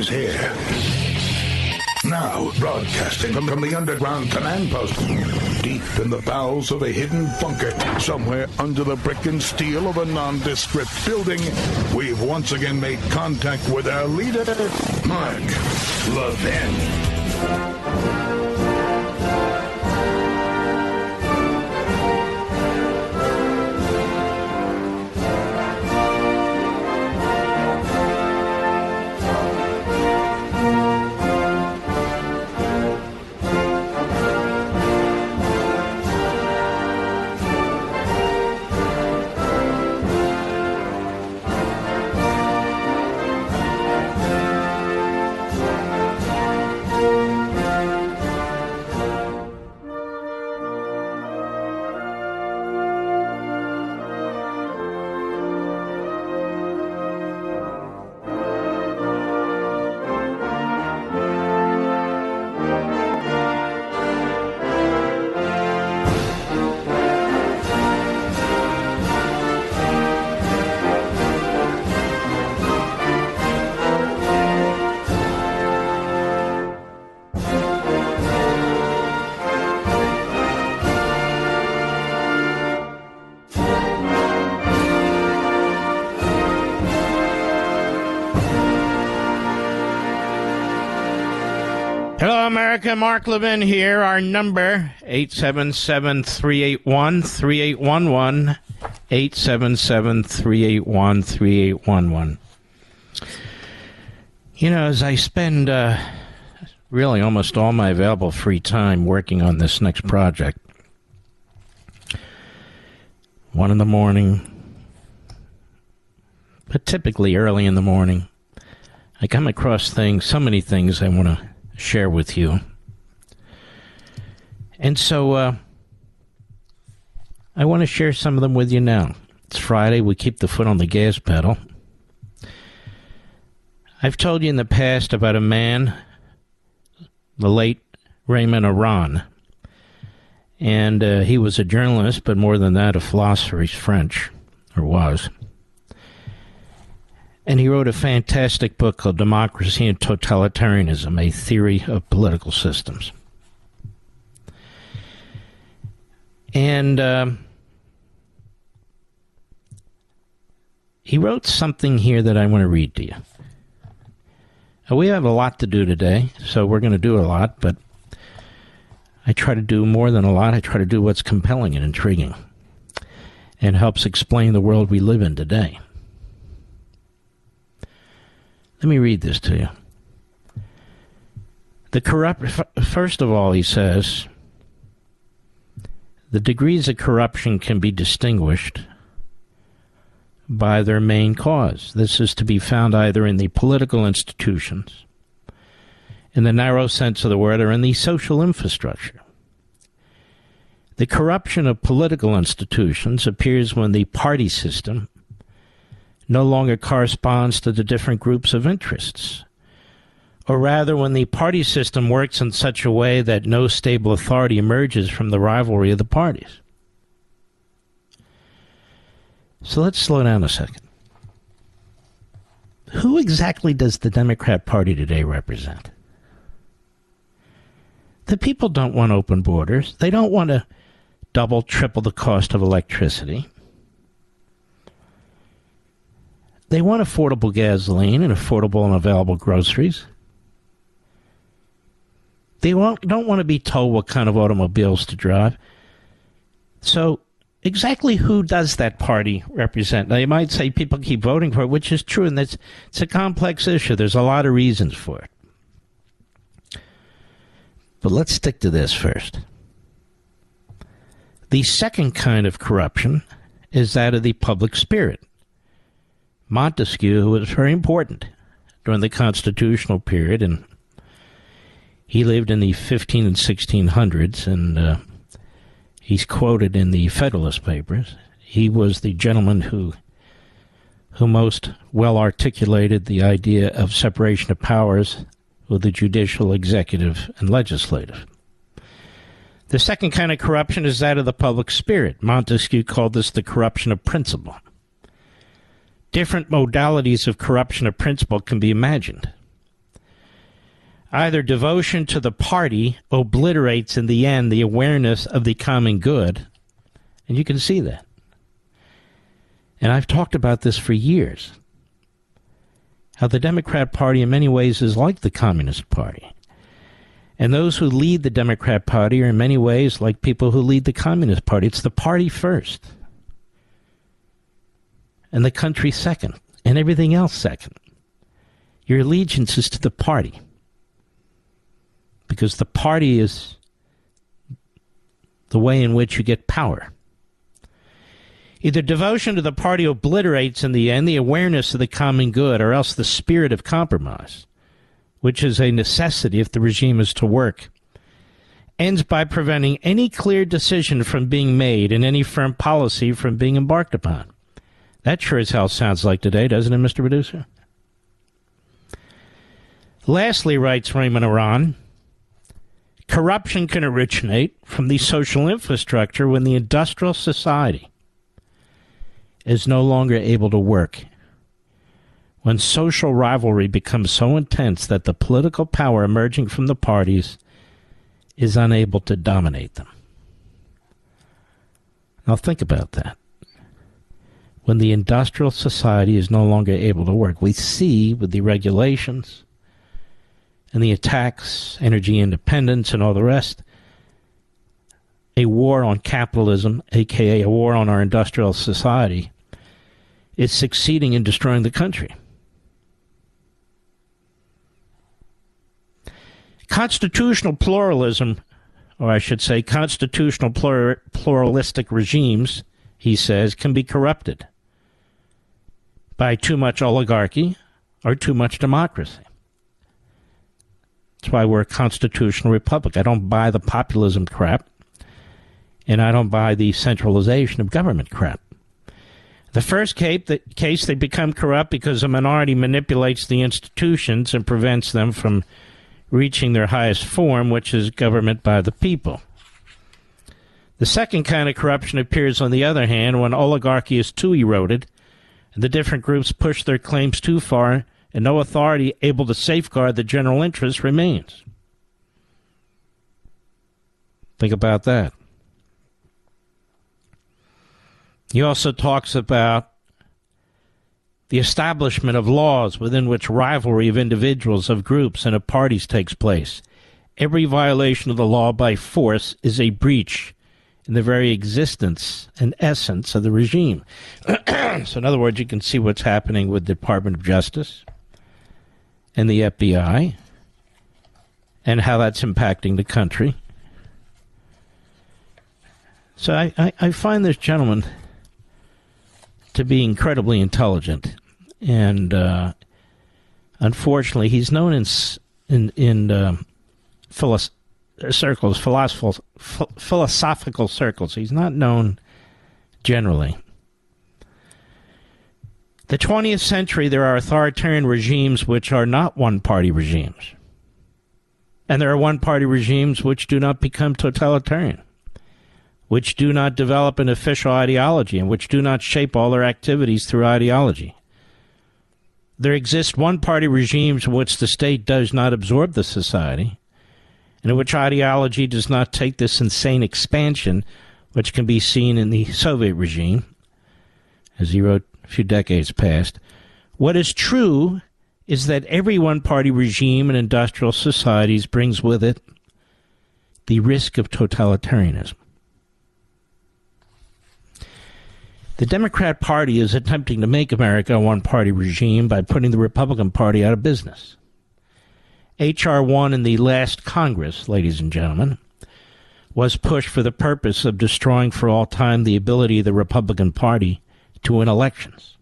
is here. Now, broadcasting from the underground command post, deep in the bowels of a hidden bunker, somewhere under the brick and steel of a nondescript building, we've once again made contact with our leader, Mark Levin. Hello, America. Mark Levin here. Our number, 877-381-3811, 877-381-3811. You know, as I spend really almost all my available free time working on this next project, 1 in the morning, but typically early in the morning, I come across things, so many things I want to share with you. And so I want to share some of them with you now. It's Friday. We keep the foot on the gas pedal. I've told you in the past about a man, the late Raymond Aron. And he was a journalist, but more than that, a philosopher. He's French, or was. And he wrote a fantastic book called Democracy and Totalitarianism, a Theory of Political Systems. And he wrote something here that I want to read to you. We have a lot to do today, so we're going to do a lot, but I try to do more than a lot. I try to do what's compelling and intriguing and helps explain the world we live in today. Let me read this to you. First of all, he says, the degrees of corruption can be distinguished by their main cause. This is to be found either in the political institutions, in the narrow sense of the word, or in the social infrastructure. The corruption of political institutions appears when the party system no longer corresponds to the different groups of interests, or rather when the party system works in such a way that no stable authority emerges from the rivalry of the parties. So let's slow down a second. Who exactly does the Democrat Party today represent? The people don't want open borders. They don't want to double, triple the cost of electricity. They want affordable gasoline and affordable and available groceries. They don't want to be told what kind of automobiles to drive. So exactly who does that party represent? Now, you might say people keep voting for it, which is true, and it's a complex issue. There's a lot of reasons for it. But let's stick to this first. The second kind of corruption is that of the public spirit. Montesquieu, who was very important during the constitutional period, and he lived in the 15 and 1600s, and he's quoted in the Federalist Papers. He was the gentleman who most well articulated the idea of separation of powers with the judicial, executive, and legislative. The second kind of corruption is that of the public spirit. Montesquieu called this the corruption of principle. Different modalities of corruption of principle can be imagined. Either devotion to the party obliterates in the end the awareness of the common good, and you can see that. And I've talked about this for years, how the Democrat Party in many ways is like the Communist Party. And those who lead the Democrat Party are in many ways like people who lead the Communist Party. It's the party first, and the country second, and everything else second. Your allegiance is to the party, because the party is the way in which you get power. Either devotion to the party obliterates in the end the awareness of the common good, or else the spirit of compromise, which is a necessity if the regime is to work, ends by preventing any clear decision from being made and any firm policy from being embarked upon. That sure as hell sounds like today, doesn't it, Mr. Producer? Lastly, writes Raymond Aron, corruption can originate from the social infrastructure when the industrial society is no longer able to work, when social rivalry becomes so intense that the political power emerging from the parties is unable to dominate them. Now think about that. When the industrial society is no longer able to work, we see with the regulations and the attacks, energy independence and all the rest, a war on capitalism, aka a war on our industrial society, is succeeding in destroying the country. Constitutional pluralism, or I should say constitutional pluralistic regimes, he says, can be corrupted by too much oligarchy or too much democracy. That's why we're a constitutional republic. I don't buy the populism crap, and I don't buy the centralization of government crap. The first case, they become corrupt because a minority manipulates the institutions and prevents them from reaching their highest form, which is government by the people. The second kind of corruption appears, on the other hand, when oligarchy is too eroded and the different groups push their claims too far and no authority able to safeguard the general interest remains. Think about that. He also talks about the establishment of laws within which rivalry of individuals, of groups, and of parties takes place. Every violation of the law by force is a breach in the very existence and essence of the regime. So in other words, you can see what's happening with the Department of Justice and the FBI and how that's impacting the country. So I find this gentleman to be incredibly intelligent, and unfortunately, he's known in philosophical circles. He's not known generally. The 20th century, there are authoritarian regimes which are not one-party regimes, and there are one-party regimes which do not become totalitarian, which do not develop an official ideology, and which do not shape all their activities through ideology. There exist one-party regimes in which the state does not absorb the society, and in which ideology does not take this insane expansion, which can be seen in the Soviet regime, as he wrote a few decades past. What is true is that every one-party regime in industrial societies brings with it the risk of totalitarianism. The Democrat Party is attempting to make America a one-party regime by putting the Republican Party out of business. H.R. 1 in the last Congress, ladies and gentlemen, was pushed for the purpose of destroying for all time the ability of the Republican Party to win elections.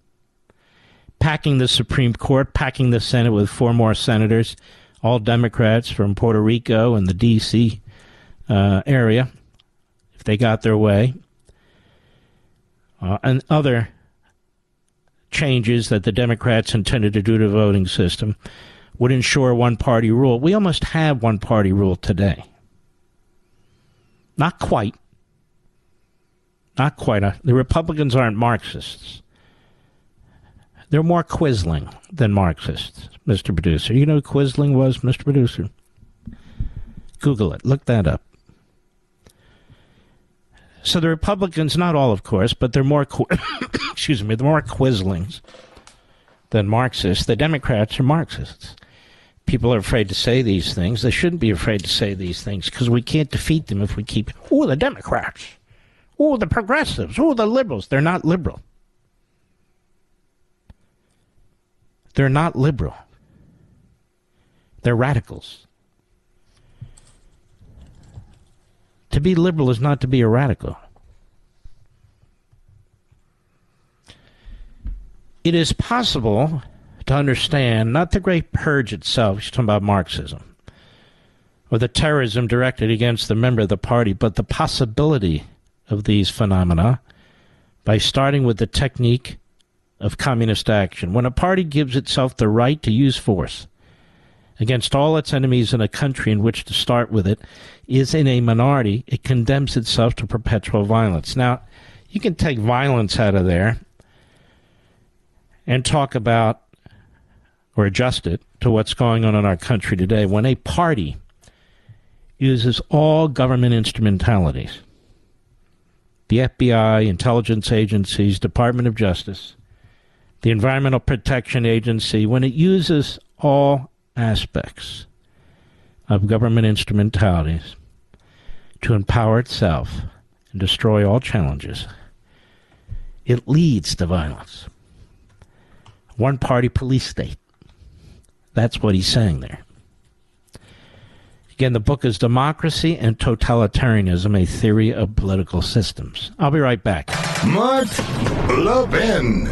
Packing the Supreme Court, packing the Senate with 4 more senators, all Democrats from Puerto Rico and the D.C. area, if they got their way. And other changes that the Democrats intended to do to the voting system would ensure one-party rule. We almost have one-party rule today. Not quite. Not quite. The Republicans aren't Marxists. They're more quisling than Marxists, Mr. Producer. You know who quisling was, Mr. Producer? Google it. Look that up. So the Republicans, not all, of course, but they're more, excuse me, they're more quislings than Marxists. The Democrats are Marxists. People are afraid to say these things. They shouldn't be afraid to say these things because we can't defeat them if we keep, oh, the Democrats, oh, the progressives, oh, the liberals. They're not liberal. They're not liberal. They're radicals. To be liberal is not to be a radical. It is possible to understand not the great purge itself, she's talking about Marxism, or the terrorism directed against the member of the party, but the possibility of these phenomena by starting with the technique of communist action. When a party gives itself the right to use force against all its enemies in a country in which to start with it is in a minority, it condemns itself to perpetual violence. Now, you can take violence out of there and talk about or adjust it to what's going on in our country today. When a party uses all government instrumentalities, the FBI, intelligence agencies, Department of Justice, the Environmental Protection Agency, when it uses all aspects of government instrumentalities to empower itself and destroy all challenges, it leads to violence. One-party police state. That's what he's saying there. Again, the book is Democracy and Totalitarianism, a Theory of Political Systems. I'll be right back. Mark Levin.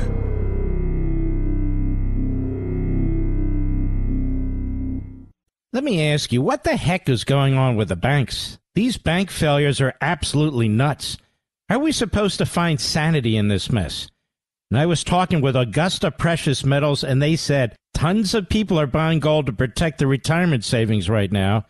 Let me ask you, what the heck is going on with the banks? These bank failures are absolutely nuts. How are we supposed to find sanity in this mess? And I was talking with Augusta Precious Metals, and they said tons of people are buying gold to protect their retirement savings right now.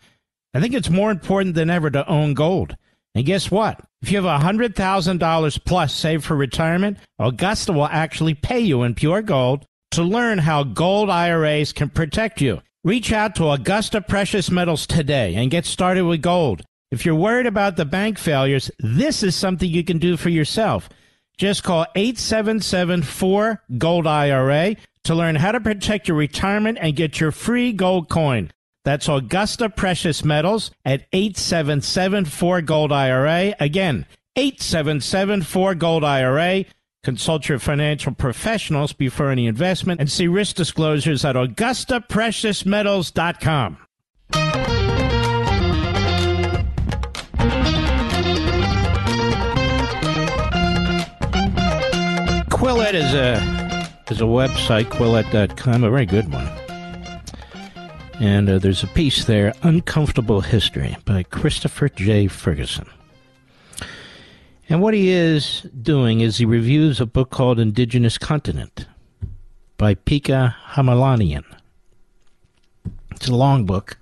I think it's more important than ever to own gold. And guess what? If you have $100,000 plus saved for retirement, Augusta will actually pay you in pure gold to learn how gold IRAs can protect you. Reach out to Augusta Precious Metals today and get started with gold. If you're worried about the bank failures, this is something you can do for yourself. Just call 877-4-GOLD-IRA to learn how to protect your retirement and get your free gold coin. That's Augusta Precious Metals at 877-4-GOLD-IRA. Again, 877-4-GOLD-IRA. Consult your financial professionals before any investment and see risk disclosures at AugustaPreciousMetals.com. Quillette is a website, Quillette.com, a very good one. And there's a piece there, Uncomfortable History, by Christopher J. Ferguson. And what he is doing is he reviews a book called Indigenous Continent by Pika Hamalanian. It's a long book.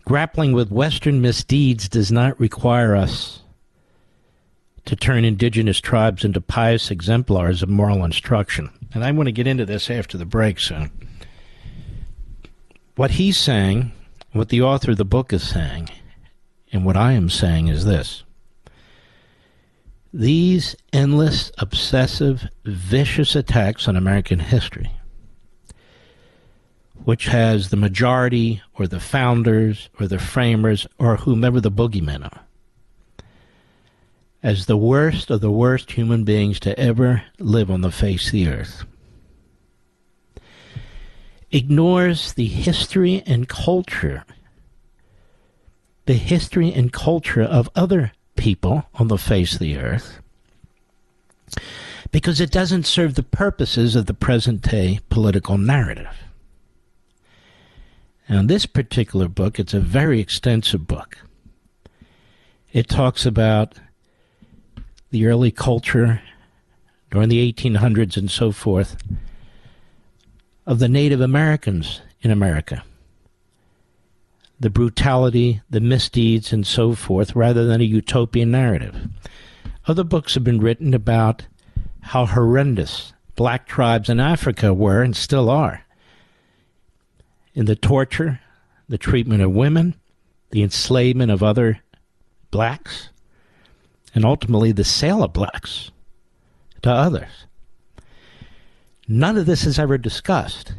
Grappling with Western misdeeds does not require us to turn indigenous tribes into pious exemplars of moral instruction. And I want to get into this after the break soon. What he's saying, what the author of the book is saying, and what I am saying is this. These endless, obsessive, vicious attacks on American history, which has the majority or the founders or the framers or whomever the boogeymen are, as the worst of the worst human beings to ever live on the face of the earth, ignores the history and culture of other people on the face of the earth, because it doesn't serve the purposes of the present-day political narrative. Now, this particular book, it's a very extensive book. It talks about the early culture during the 1800s and so forth of the Native Americans in America. The brutality, the misdeeds, and so forth, rather than a utopian narrative. Other books have been written about how horrendous black tribes in Africa were and still are. In the torture, the treatment of women, the enslavement of other blacks, and ultimately the sale of blacks to others. None of this is ever discussed.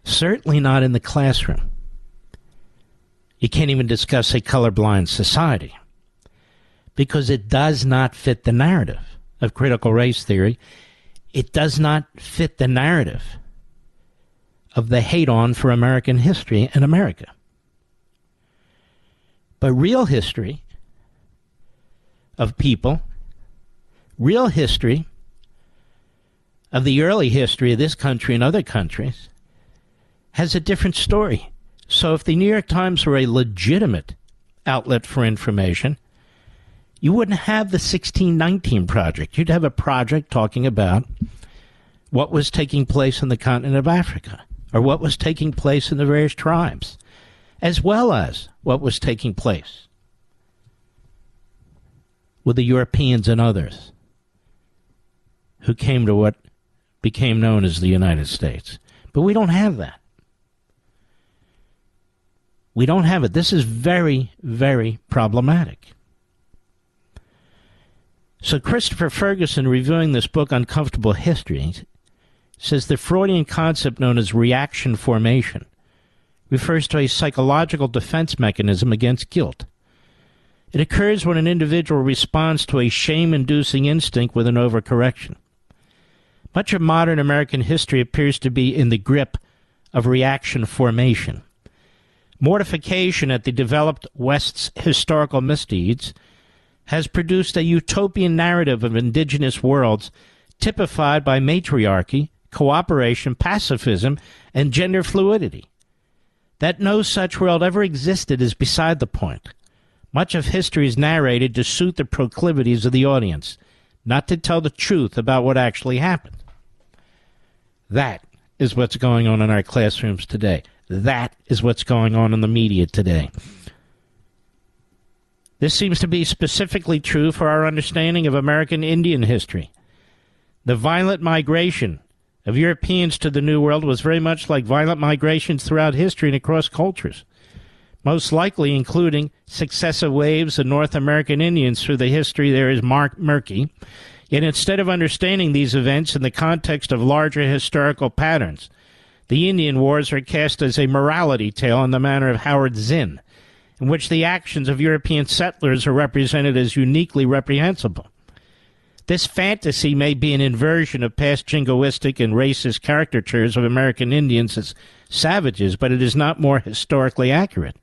Certainly not in the classroom. You can't even discuss a colorblind society because it does not fit the narrative of critical race theory. It does not fit the narrative of the hate-on for American history in America. But real history of people, real history of the early history of this country and other countries has a different story. So if the New York Times were a legitimate outlet for information, you wouldn't have the 1619 Project. You'd have a project talking about what was taking place in the continent of Africa, or what was taking place in the various tribes, as well as what was taking place with the Europeans and others who came to what became known as the United States. But we don't have that. We don't have it. This is very, very problematic. So Christopher Ferguson, reviewing this book, Uncomfortable History, says the Freudian concept known as reaction formation refers to a psychological defense mechanism against guilt. It occurs when an individual responds to a shame-inducing instinct with an overcorrection. Much of modern American history appears to be in the grip of reaction formation. Mortification at the developed West's historical misdeeds has produced a utopian narrative of indigenous worlds typified by matriarchy, cooperation, pacifism, and gender fluidity. That no such world ever existed is beside the point. Much of history is narrated to suit the proclivities of the audience, not to tell the truth about what actually happened. That is what's going on in our classrooms today. That is what's going on in the media today. This seems to be specifically true for our understanding of American Indian history. The violent migration of Europeans to the New World was very much like violent migrations throughout history and across cultures, most likely including successive waves of North American Indians through the history there is murky. Yet instead of understanding these events in the context of larger historical patterns, the Indian Wars are cast as a morality tale in the manner of Howard Zinn, in which the actions of European settlers are represented as uniquely reprehensible. This fantasy may be an inversion of past jingoistic and racist caricatures of American Indians as savages, but it is not more historically accurate.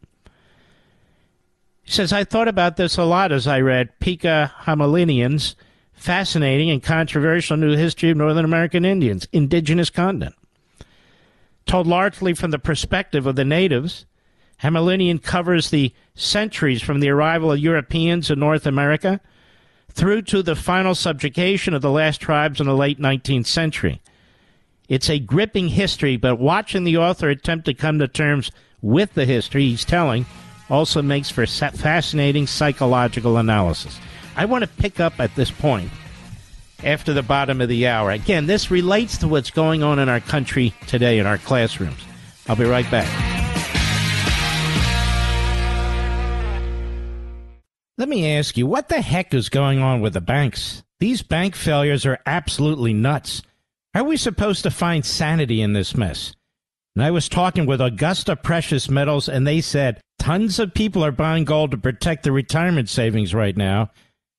He says, I thought about this a lot as I read Pika Hamelinian's fascinating and controversial new history of Northern American Indians, Indigenous Content. Told largely from the perspective of the natives, Hamelinian covers the centuries from the arrival of Europeans in North America through to the final subjugation of the last tribes in the late 19th century. It's a gripping history, but watching the author attempt to come to terms with the history he's telling also makes for fascinating psychological analysis. I want to pick up at this point after the bottom of the hour. Again, this relates to what's going on in our country today in our classrooms. I'll be right back. Let me ask you, what the heck is going on with the banks? These bank failures are absolutely nuts. How are we supposed to find sanity in this mess? And I was talking with Augusta Precious Metals, and they said tons of people are buying gold to protect their retirement savings right now.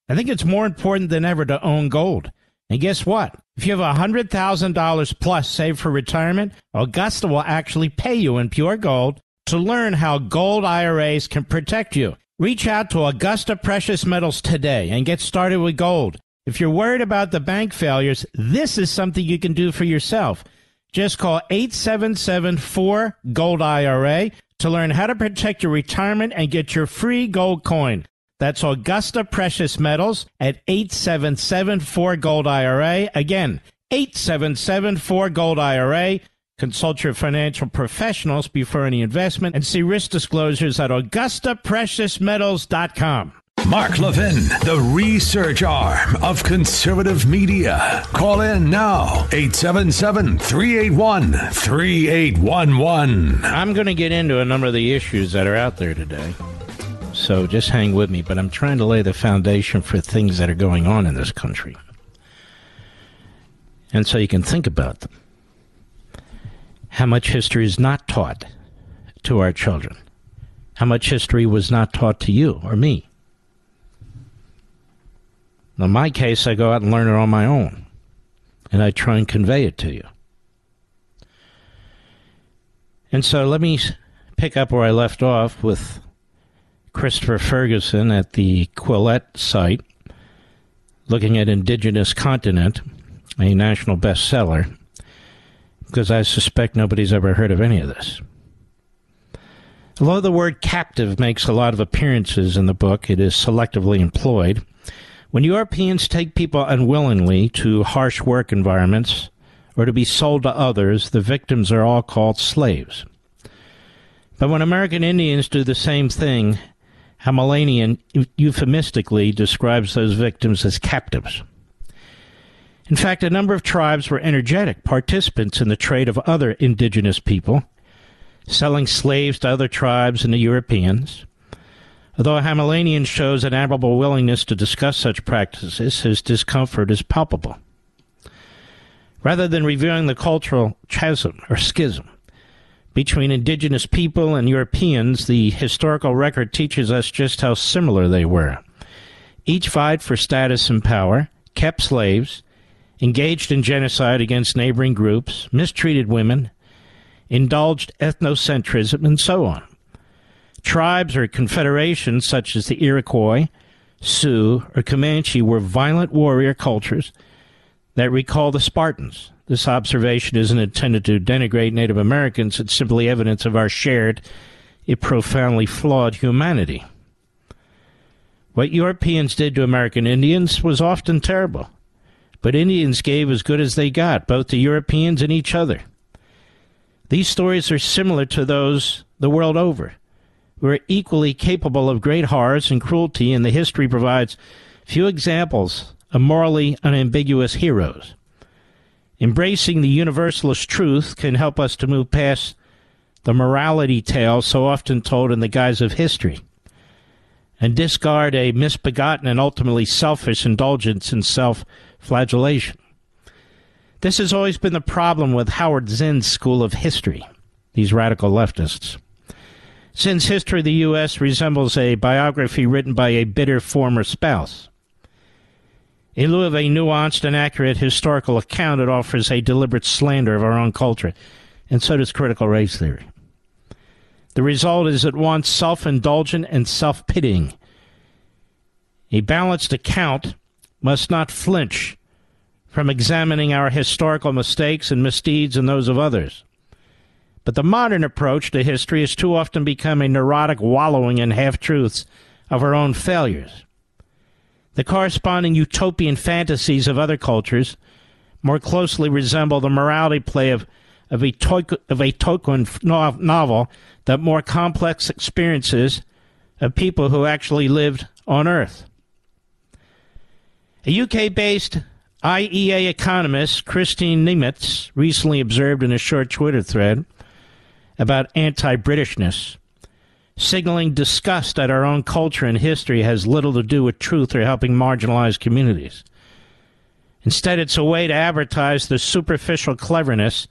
I think it's more important than ever to own gold. And guess what? If you have $100,000 plus saved for retirement, Augusta will actually pay you in pure gold to learn how gold IRAs can protect you. Reach out to Augusta Precious Metals today and get started with gold. If you're worried about the bank failures, this is something you can do for yourself. Just call 877-4-GOLD-IRA to learn how to protect your retirement and get your free gold coin. That's Augusta Precious Metals at 877-4-GOLD-IRA. Again, 877-4-GOLD-IRA. Consult your financial professionals before any investment and see risk disclosures at AugustaPreciousMetals.com. Mark Levin, the research arm of conservative media. Call in now, 877-381-3811. I'm going to get into a number of the issues that are out there today, so just hang with me. But I'm trying to lay the foundation for things that are going on in this country, and so you can think about them. How much history is not taught to our children? How much history was not taught to you or me? In my case, I go out and learn it on my own, and I try and convey it to you. And so let me pick up where I left off with Christopher Ferguson at the Quillette site, looking at Indigenous Continent, a national bestseller, because I suspect nobody's ever heard of any of this. Although the word captive makes a lot of appearances in the book, it is selectively employed. When Europeans take people unwillingly to harsh work environments or to be sold to others, the victims are all called slaves. But when American Indians do the same thing, Hamilanian euphemistically describes those victims as captives. In fact, a number of tribes were energetic participants in the trade of other indigenous people, selling slaves to other tribes and to Europeans. Although Hamilanian shows an admirable willingness to discuss such practices, his discomfort is palpable. Rather than reviewing the cultural chasm or schism between indigenous people and Europeans, the historical record teaches us just how similar they were. Each vied for status and power, kept slaves, engaged in genocide against neighboring groups, mistreated women, indulged ethnocentrism, and so on. Tribes or confederations such as the Iroquois, Sioux, or Comanche were violent warrior cultures that recall the Spartans. This observation isn't intended to denigrate Native Americans. It's simply evidence of our shared, yet profoundly flawed humanity. What Europeans did to American Indians was often terrible, but Indians gave as good as they got, both to Europeans and each other. These stories are similar to those the world over. We're equally capable of great horrors and cruelty, and the history provides few examples of morally unambiguous heroes. Embracing the universalist truth can help us to move past the morality tales so often told in the guise of history, and discard a misbegotten and ultimately selfish indulgence in self-flagellation. This has always been the problem with Howard Zinn's school of history, these radical leftists. Zinn's history of the U.S. resembles a biography written by a bitter former spouse. In lieu of a nuanced and accurate historical account, it offers a deliberate slander of our own culture, and so does critical race theory. The result is at once self-indulgent and self-pitying. A balanced account must not flinch from examining our historical mistakes and misdeeds and those of others. But the modern approach to history has too often become a neurotic wallowing in half-truths of our own failures. The corresponding utopian fantasies of other cultures more closely resemble the morality play of a Tolkien novel than more complex experiences of people who actually lived on Earth. A UK-based IEA economist, Christine Nimitz, recently observed in a short Twitter thread about anti-Britishness, signaling disgust at our own culture and history has little to do with truth or helping marginalized communities. Instead, it's a way to advertise the superficial cleverness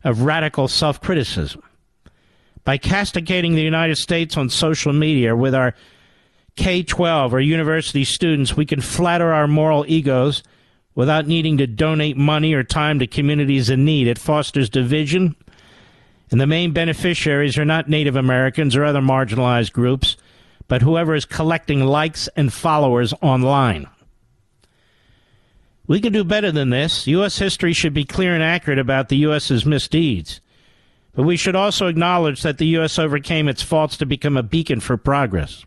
of radical self-criticism. By castigating the United States on social media with our K-12 or university students, we can flatter our moral egos without needing to donate money or time to communities in need. It fosters division, and the main beneficiaries are not Native Americans or other marginalized groups, but whoever is collecting likes and followers online. We can do better than this. U.S. history should be clear and accurate about the U.S.'s misdeeds. But we should also acknowledge that the U.S. overcame its faults to become a beacon for progress.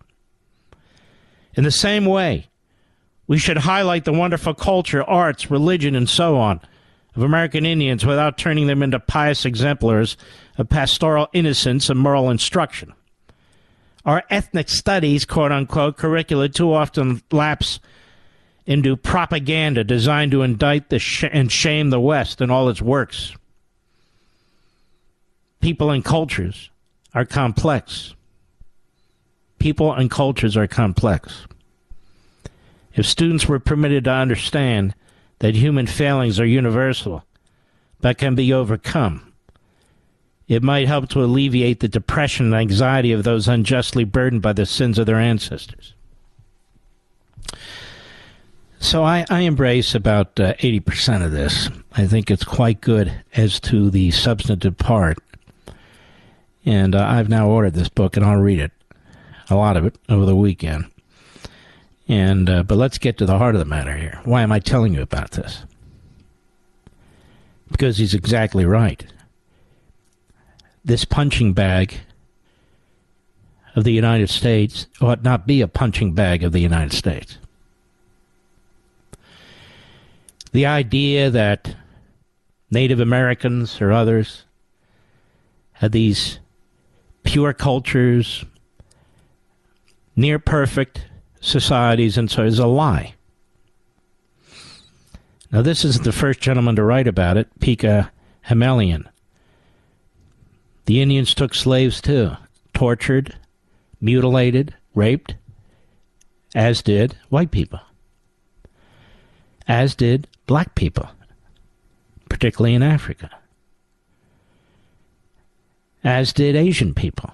In the same way, we should highlight the wonderful culture, arts, religion, and so on of American Indians without turning them into pious exemplars of pastoral innocence and moral instruction. Our ethnic studies, quote-unquote, curricula too often lapse into propaganda designed to indict and shame the West and all its works. People and cultures are complex. People and cultures are complex. If students were permitted to understand that human failings are universal but can be overcome, it might help to alleviate the depression and anxiety of those unjustly burdened by the sins of their ancestors. So I embrace about 80% of this. I think it's quite good as to the substantive part. And I've now ordered this book, and I'll read it, a lot of it, over the weekend. And but let's get to the heart of the matter here. Why am I telling you about this? Because he's exactly right. This punching bag of the United States ought not be a punching bag of the United States. The idea that Native Americans or others had these pure cultures, near perfect societies, and so is a lie. Now, this isn't the first gentleman to write about it, Pika Hamelian. The Indians took slaves too, tortured, mutilated, raped, as did white people, as did black people, particularly in Africa, as did Asian people.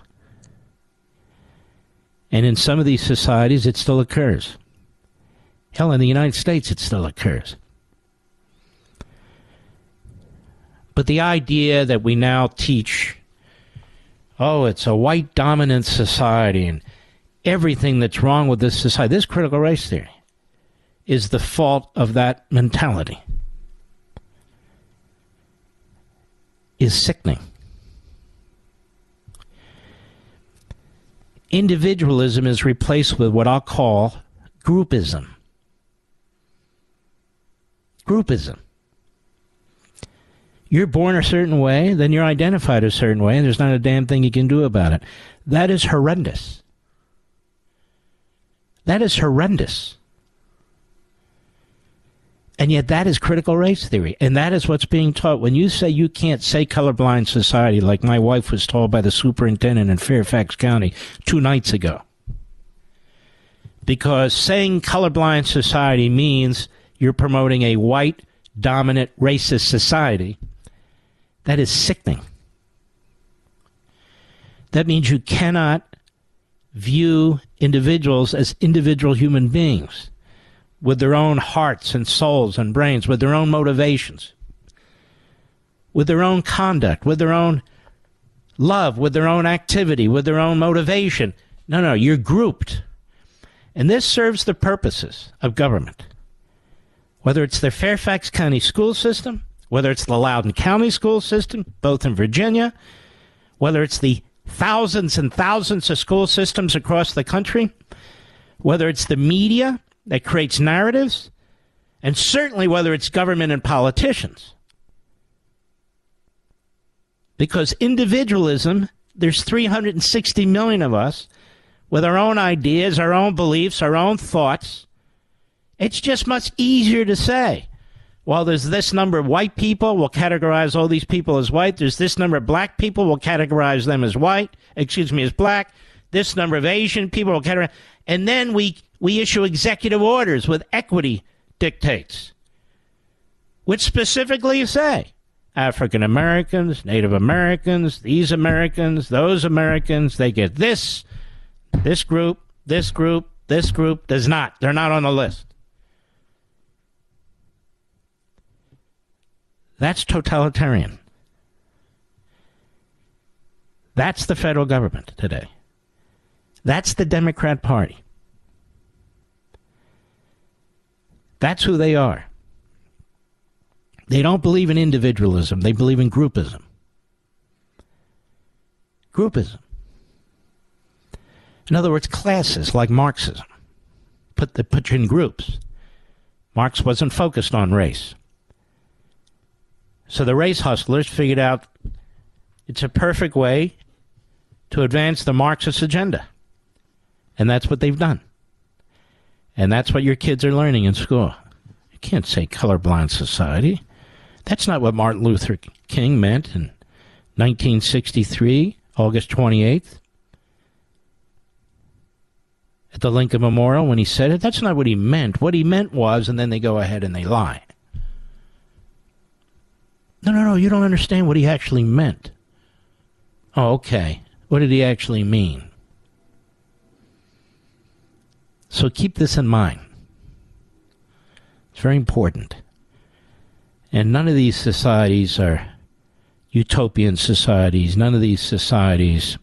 And in some of these societies, it still occurs. Hell, in the United States, it still occurs. But the idea that we now teach, oh, it's a white dominant society and everything that's wrong with this society, this critical race theory, is the fault of that mentality, is sickening. Individualism is replaced with what I'll call groupism. Groupism. You're born a certain way, then you're identified a certain way, and there's not a damn thing you can do about it. That is horrendous. That is horrendous. And yet that is critical race theory, and that is what's being taught. When you say you can't say colorblind society, like my wife was told by the superintendent in Fairfax County 2 nights ago, because saying colorblind society means you're promoting a white, dominant, racist society, that is sickening. That means you cannot view individuals as individual human beings with their own hearts and souls and brains, with their own motivations, with their own conduct, with their own love, with their own activity, with their own motivation. No, you're grouped. And this serves the purposes of government. Whether it's the Fairfax County school system, whether it's the Loudoun County school system, both in Virginia, whether it's the thousands and thousands of school systems across the country, whether it's the media that creates narratives, and certainly whether it's government and politicians. Because individualism, there's 360 million of us with our own ideas, our own beliefs, our own thoughts. It's just much easier to say, well, there's this number of white people, we'll categorize all these people as white. There's this number of black people, we'll categorize them as as black. This number of Asian people, we'll categorize. And then we issue executive orders with equity dictates, which specifically say African Americans, Native Americans, these Americans, those Americans, they get this group, this group, this group does not. They're not on the list. That's totalitarian. That's the federal government today. That's the Democrat Party. That's who they are. They don't believe in individualism. They believe in groupism. Groupism. In other words, classes like Marxism. Put you in groups. Marx wasn't focused on race. So the race hustlers figured out it's a perfect way to advance the Marxist agenda. And that's what they've done. And that's what your kids are learning in school. You can't say colorblind society. That's not what Martin Luther King meant in 1963, August 28th, at the Lincoln Memorial when he said it. That's not what he meant. What he meant was, and then they go ahead and they lie. No, you don't understand what he actually meant. Oh, okay. What did he actually mean? So keep this in mind. It's very important. And none of these societies are utopian societies. None of these societies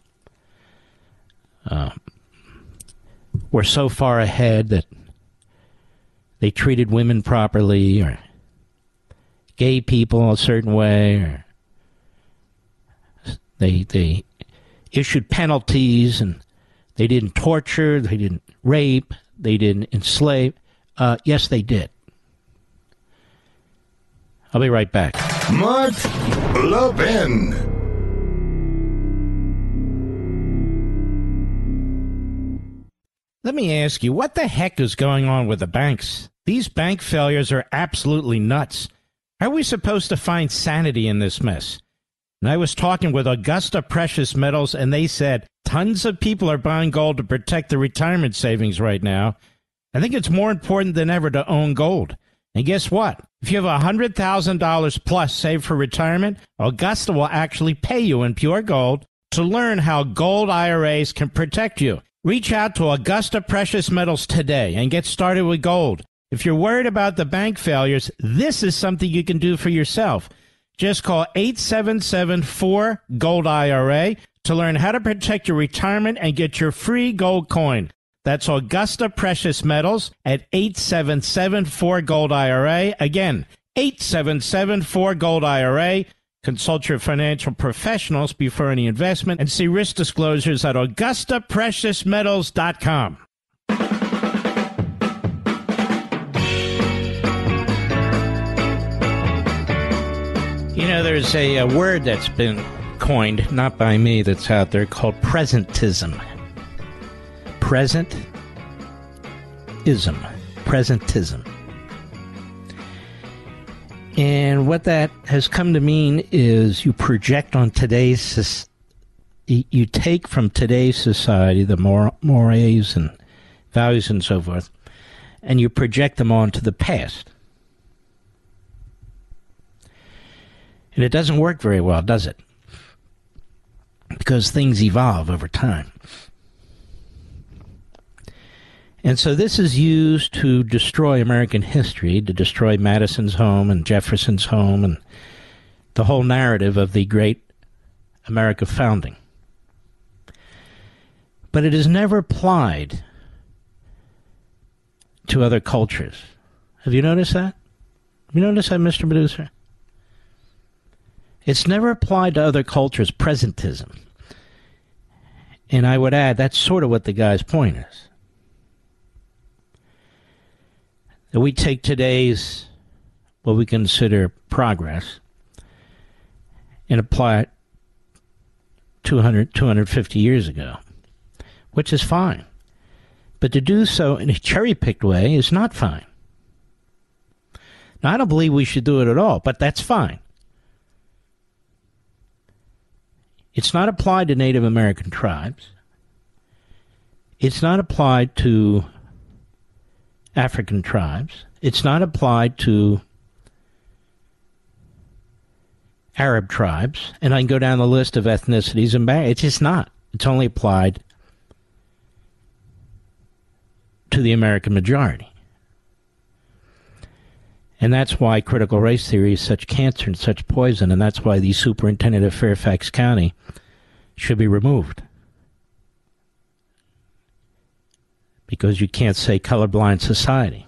were so far ahead that they treated women properly or gay people a certain way, or they issued penalties and they didn't torture, they didn't rape, they didn't enslave. Yes, they did. I'll be right back. Mark Levin. Let me ask you, what the heck is going on with the banks? These bank failures are absolutely nuts. How are we supposed to find sanity in this mess? And I was talking with Augusta Precious Metals, and they said tons of people are buying gold to protect their retirement savings right now. I think it's more important than ever to own gold. And guess what? If you have $100,000 plus saved for retirement, Augusta will actually pay you in pure gold to learn how gold IRAs can protect you. Reach out to Augusta Precious Metals today and get started with gold. If you're worried about the bank failures, this is something you can do for yourself. Just call 877-4-GOLD-IRA to learn how to protect your retirement and get your free gold coin. That's Augusta Precious Metals at 877-4-GOLD-IRA. Again, 877-4-GOLD-IRA. Consult your financial professionals before any investment and see risk disclosures at AugustaPreciousMetals.com. You know, there's a word that's been coined, not by me, that's out there called presentism. Presentism. And what that has come to mean is you project on today's, you take from today's society the mores and values and so forth, and you project them onto the past. And it doesn't work very well, does it? Because things evolve over time. And so this is used to destroy American history, to destroy Madison's home and Jefferson's home and the whole narrative of the great America founding. But it is never applied to other cultures. Have you noticed that? Have you noticed that, Mr. Producer? It's never applied to other cultures, presentism. And I would add, that's sort of what the guy's point is. That we take today's, what we consider progress, and apply it 250 years ago, which is fine. But to do so in a cherry-picked way is not fine. Now, I don't believe we should do it at all, but that's fine. It's not applied to Native American tribes. It's not applied to African tribes. It's not applied to Arab tribes. And I can go down the list of ethnicities and it's just not. It's only applied to the American majority. And that's why critical race theory is such cancer and such poison, and that's why the superintendent of Fairfax County should be removed. Because you can't say colorblind society.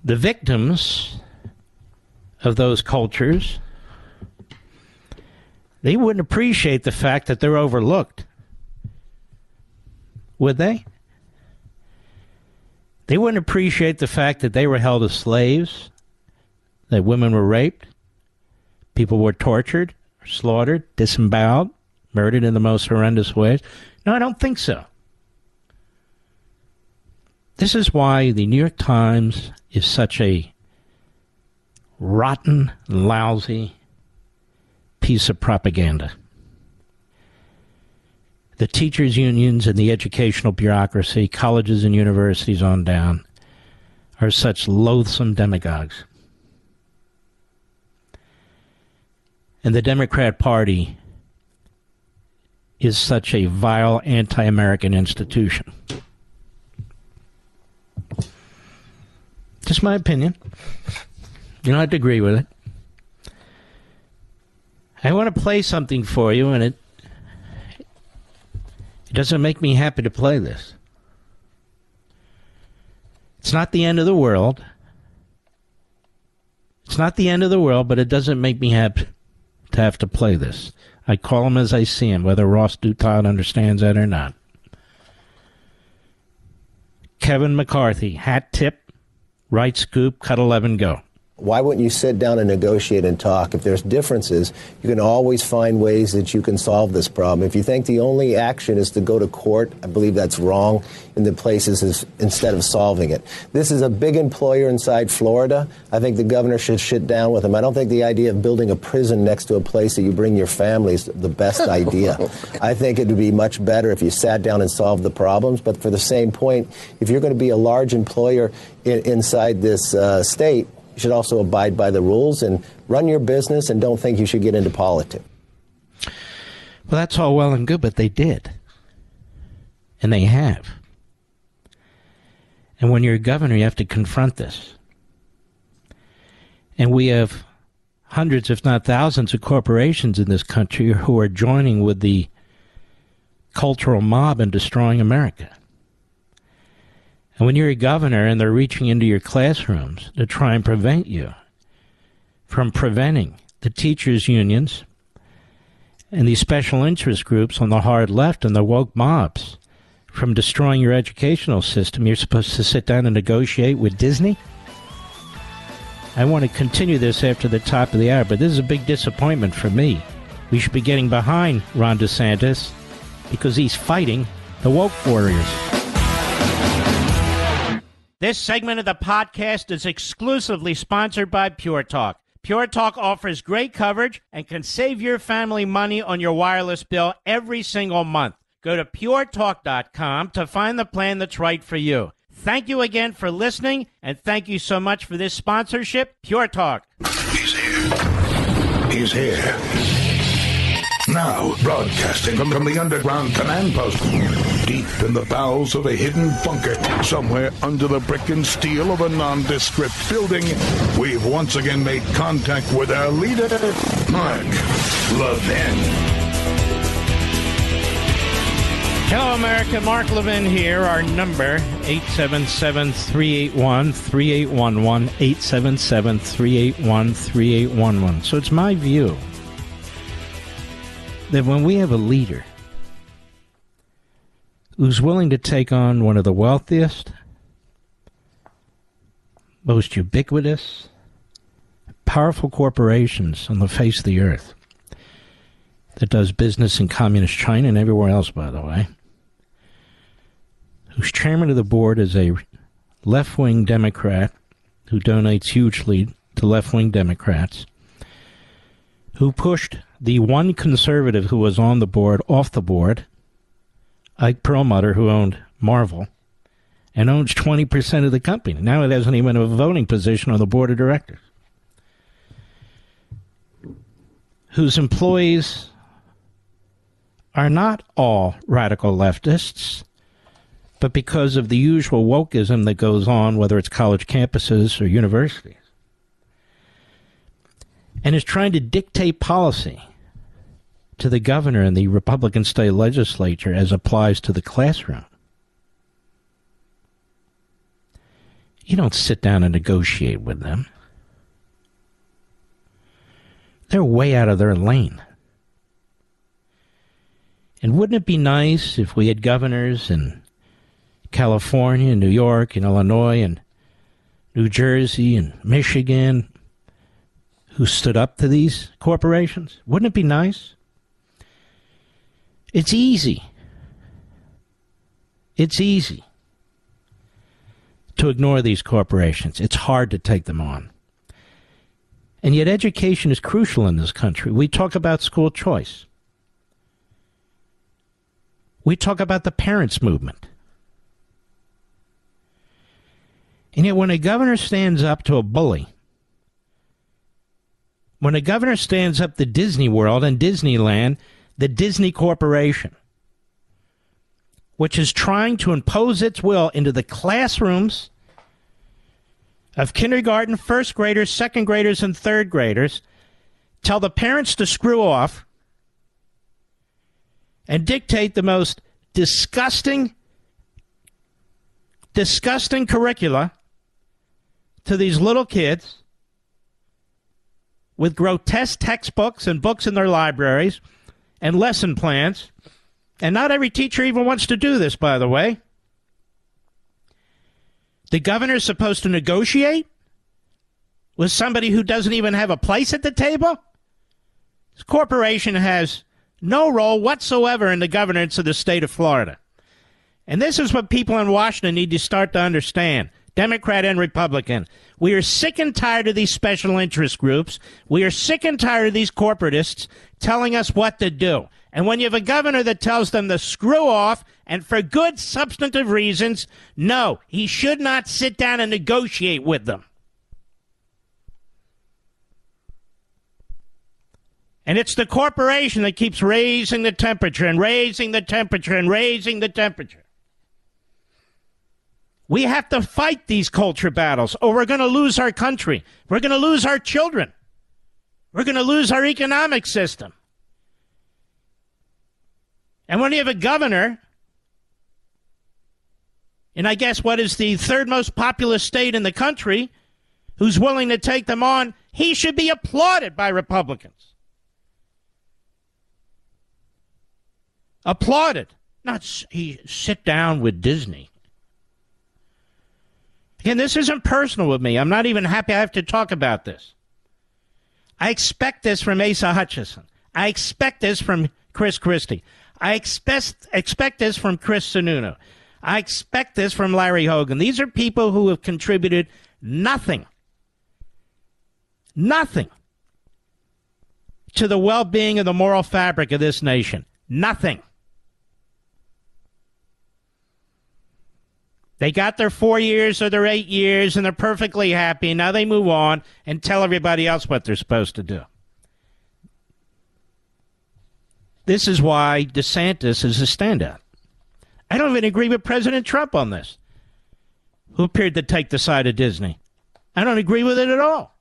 The victims of those cultures, they wouldn't appreciate the fact that they're overlooked. Would they? They wouldn't appreciate the fact that they were held as slaves, that women were raped, people were tortured, slaughtered, disemboweled, murdered in the most horrendous ways? No, I don't think so. This is why the New York Times is such a rotten, lousy piece of propaganda. The teachers' unions and the educational bureaucracy, colleges and universities on down, are such loathsome demagogues. And the Democrat Party is such a vile anti-American institution. Just my opinion. You don't have to agree with it. I want to play something for you, and it doesn't make me happy to play this. It's not the end of the world. It's not the end of the world, but it doesn't make me happy to have to play this. I call him as I see him, whether Ross Douthat understands that or not. Kevin McCarthy, hat tip, right scoop, cut 11, go. Why wouldn't you sit down and negotiate and talk? If there's differences, you can always find ways that you can solve this problem. If you think the only action is to go to court, I believe that's wrong in the places instead of solving it. This is a big employer inside Florida. I think the governor should sit down with him. I don't think the idea of building a prison next to a place that you bring your family is the best idea. I think it would be much better if you sat down and solved the problems. But for the same point, if you're going to be a large employer inside this state, you should also abide by the rules and run your business and don't think you should get into politics. Well, that's all well and good, but they did. And they have. And when you're a governor, you have to confront this. And we have hundreds, if not thousands, of corporations in this country who are joining with the cultural mob in destroying America. And when you're a governor and they're reaching into your classrooms to try and prevent you from preventing the teachers' unions and these special interest groups on the hard left and the woke mobs from destroying your educational system, you're supposed to sit down and negotiate with Disney? I want to continue this after the top of the hour, but this is a big disappointment for me. We should be getting behind Ron DeSantis because he's fighting the woke warriors. This segment of the podcast is exclusively sponsored by Pure Talk. Pure Talk offers great coverage and can save your family money on your wireless bill every single month. Go to puretalk.com to find the plan that's right for you. Thank you again for listening, and thank you so much for this sponsorship, Pure Talk. He's here. He's here. Now, broadcasting from the underground command post, deep in the bowels of a hidden bunker, somewhere under the brick and steel of a nondescript building, we've once again made contact with our leader, Mark Levin. Hello, America. Mark Levin here. Our number, 877-381-3811, 877-381-3811. So it's my view that when we have a leader who's willing to take on one of the wealthiest, most ubiquitous, powerful corporations on the face of the earth, that does business in communist China and everywhere else, by the way, whose chairman of the board is a left-wing Democrat who donates hugely to left-wing Democrats, who pushed the one conservative who was on the board off the board, Ike Perlmutter, who owned Marvel, and owns 20% of the company. Now it hasn't even a voting position on the board of directors. Whose employees are not all radical leftists, but because of the usual wokeism that goes on, whether it's college campuses or universities, and is trying to dictate policy to the governor and the Republican state legislature as applies to the classroom. You don't sit down and negotiate with them. They're way out of their lane. And wouldn't it be nice if we had governors in California, New York, and Illinois, and New Jersey, and Michigan who stood up to these corporations? Wouldn't it be nice? It's easy. It's easy to ignore these corporations. It's hard to take them on. And yet education is crucial in this country. We talk about school choice. We talk about the parents' movement. And yet when a governor stands up to a bully, when a governor stands up to Disney World and Disneyland, the Disney Corporation, which is trying to impose its will into the classrooms of kindergarten, first graders, second graders, and third graders, tell the parents to screw off and dictate the most disgusting curricula to these little kids with grotesque textbooks and books in their libraries and lesson plans. And not every teacher even wants to do this, by the way. The governor is supposed to negotiate with somebody who doesn't even have a place at the table? This corporation has no role whatsoever in the governance of the state of Florida. And this is what people in Washington need to start to understand, Democrat and Republican. We are sick and tired of these special interest groups. We are sick and tired of these corporatists telling us what to do. And when you have a governor that tells them to screw off, and for good substantive reasons, no, he should not sit down and negotiate with them. And it's the corporation that keeps raising the temperature and raising the temperature and raising the temperature. We have to fight these culture battles, or we're going to lose our country. We're going to lose our children. We're going to lose our economic system. And when you have a governor, and I guess what is the third most populous state in the country, who's willing to take them on, he should be applauded by Republicans. Applauded. Not he sit down with Disney. Again, this isn't personal with me. I'm not even happy I have to talk about this. I expect this from Asa Hutchinson. I expect this from Chris Christie. I expect this from Chris Sununu. I expect this from Larry Hogan. These are people who have contributed nothing to the well-being of the moral fabric of this nation. Nothing. They got their 4 years or their 8 years, and they're perfectly happy. Now they move on and tell everybody else what they're supposed to do. This is why DeSantis is a standout. I don't even agree with President Trump on this, who appeared to take the side of Disney. I don't agree with it at all.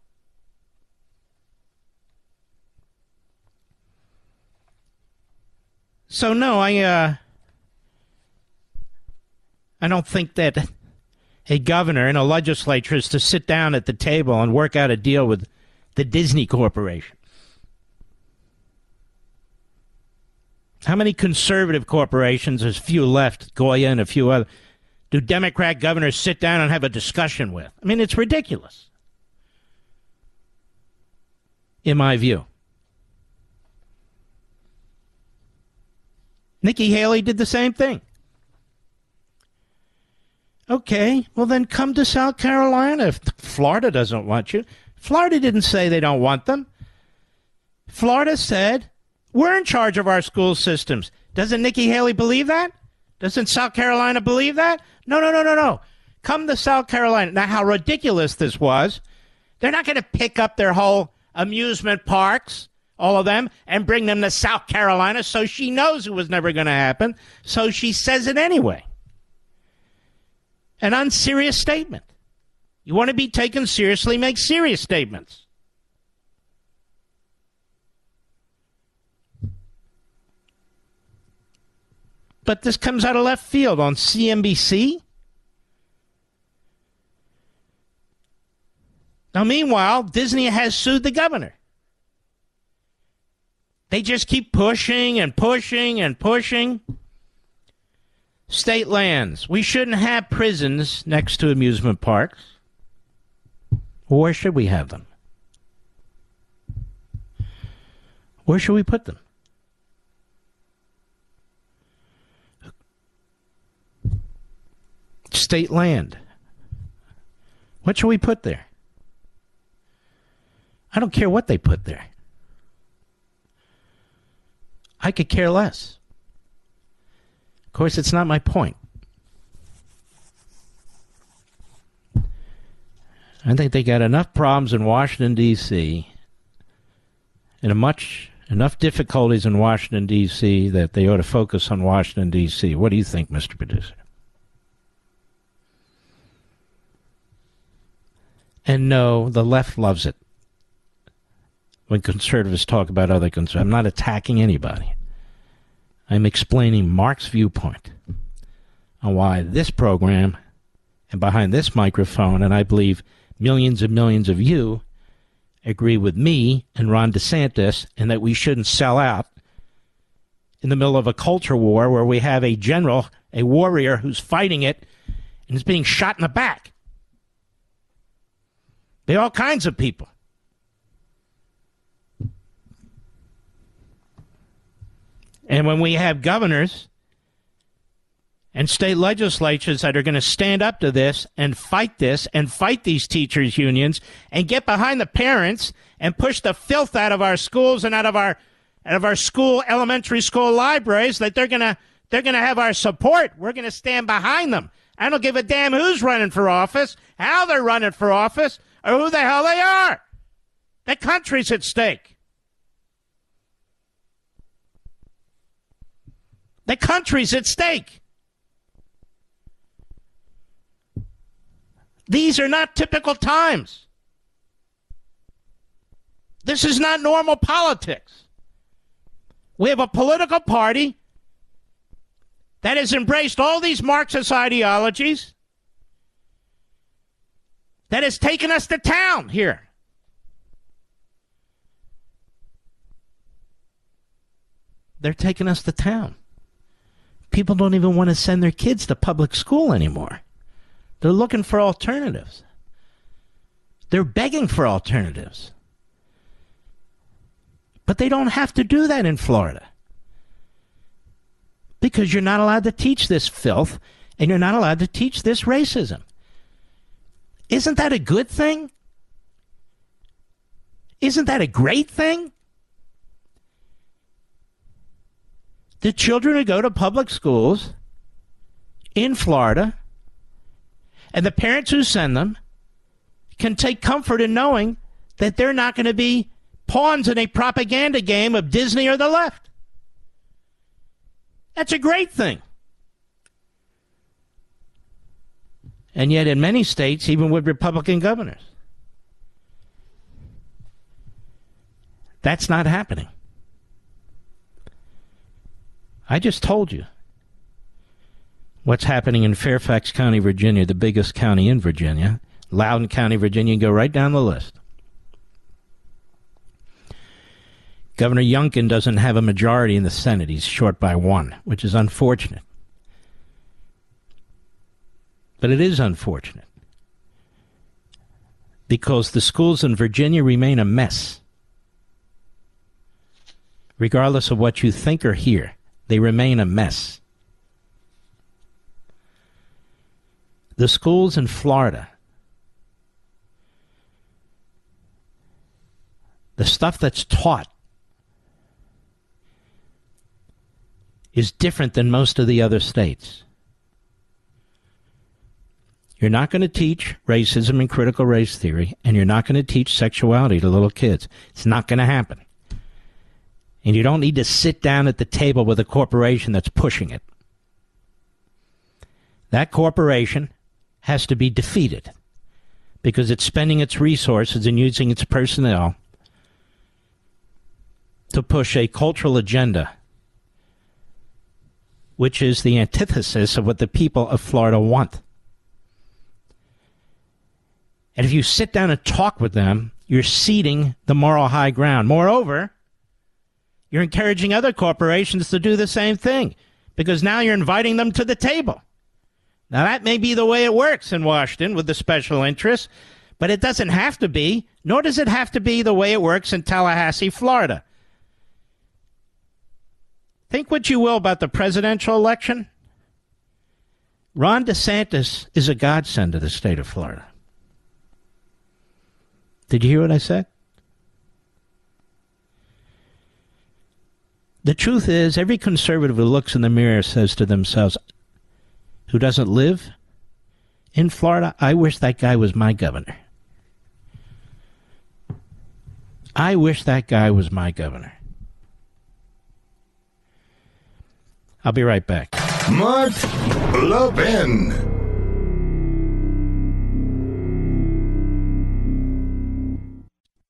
So, no, I don't think that a governor and a legislature is to sit down at the table and work out a deal with the Disney Corporation. How many conservative corporations, there's few left, Goya and a few other, do Democrat governors sit down and have a discussion with? I mean, it's ridiculous, in my view. Nikki Haley did the same thing. Okay, well then come to South Carolina if Florida doesn't want you. Florida didn't say they don't want them. Florida said, we're in charge of our school systems. Doesn't Nikki Haley believe that? Doesn't South Carolina believe that? No. Come to South Carolina. Now, how ridiculous this was. They're not going to pick up their whole amusement parks, all of them, and bring them to South Carolina, so she knows it was never going to happen, so she says it anyway. An unserious statement. You want to be taken seriously, make serious statements. But this comes out of left field on CNBC. Now, meanwhile, Disney has sued the governor. They just keep pushing and pushing and pushing. State lands. We shouldn't have prisons next to amusement parks. Where should we have them? Where should we put them? state land. What should we put there? I don't care what they put there. I could care less. Of course, it's not my point. I think they got enough problems in Washington, D.C., and enough difficulties in Washington, D.C., that they ought to focus on Washington, D.C. What do you think, Mr. Producer? And no, the left loves it when conservatives talk about other conservatives. I'm not attacking anybody. I'm explaining Mark's viewpoint on why this program and behind this microphone, and I believe millions and millions of you agree with me and Ron DeSantis, and that we shouldn't sell out in the middle of a culture war where we have a general, a warrior who's fighting it and is being shot in the back. There are all kinds of people. And when we have governors and state legislatures that are going to stand up to this and fight these teachers' unions and get behind the parents and push the filth out of our schools and out of our school, elementary school libraries, that they're going to have our support. We're going to stand behind them. I don't give a damn who's running for office, how they're running for office, or who the hell they are. The country's at stake. The country's at stake. These are not typical times. This is not normal politics. We have a political party that has embraced all these Marxist ideologies, that has taken us to town here. They're taking us to town. People don't even want to send their kids to public school anymore. They're looking for alternatives. They're begging for alternatives. But they don't have to do that in Florida, because you're not allowed to teach this filth, and you're not allowed to teach this racism. Isn't that a good thing? Isn't that a great thing? The children who go to public schools in Florida and the parents who send them can take comfort in knowing that they're not going to be pawns in a propaganda game of Disney or the left. That's a great thing. And yet in many states, even with Republican governors, that's not happening. I just told you what's happening in Fairfax County, Virginia, the biggest county in Virginia, Loudoun County, Virginia, and go right down the list. Governor Youngkin doesn't have a majority in the Senate. He's short by one, which is unfortunate. But it is unfortunate because the schools in Virginia remain a mess. Regardless of what you think or hear, they remain a mess. The schools in Florida, the stuff that's taught is different than most of the other states. You're not going to teach racism and critical race theory, and you're not going to teach sexuality to little kids. It's not going to happen. And you don't need to sit down at the table with a corporation that's pushing it. That corporation has to be defeated because it's spending its resources and using its personnel to push a cultural agenda, which is the antithesis of what the people of Florida want. And if you sit down and talk with them, you're ceding the moral high ground. Moreover, you're encouraging other corporations to do the same thing because now you're inviting them to the table. Now, that may be the way it works in Washington with the special interests, but it doesn't have to be, nor does it have to be the way it works in Tallahassee, Florida. Think what you will about the presidential election. Ron DeSantis is a godsend to the state of Florida. Did you hear what I said? The truth is, every conservative who looks in the mirror says to themselves, who doesn't live in Florida, I wish that guy was my governor. I wish that guy was my governor. I'll be right back. Mark Levin.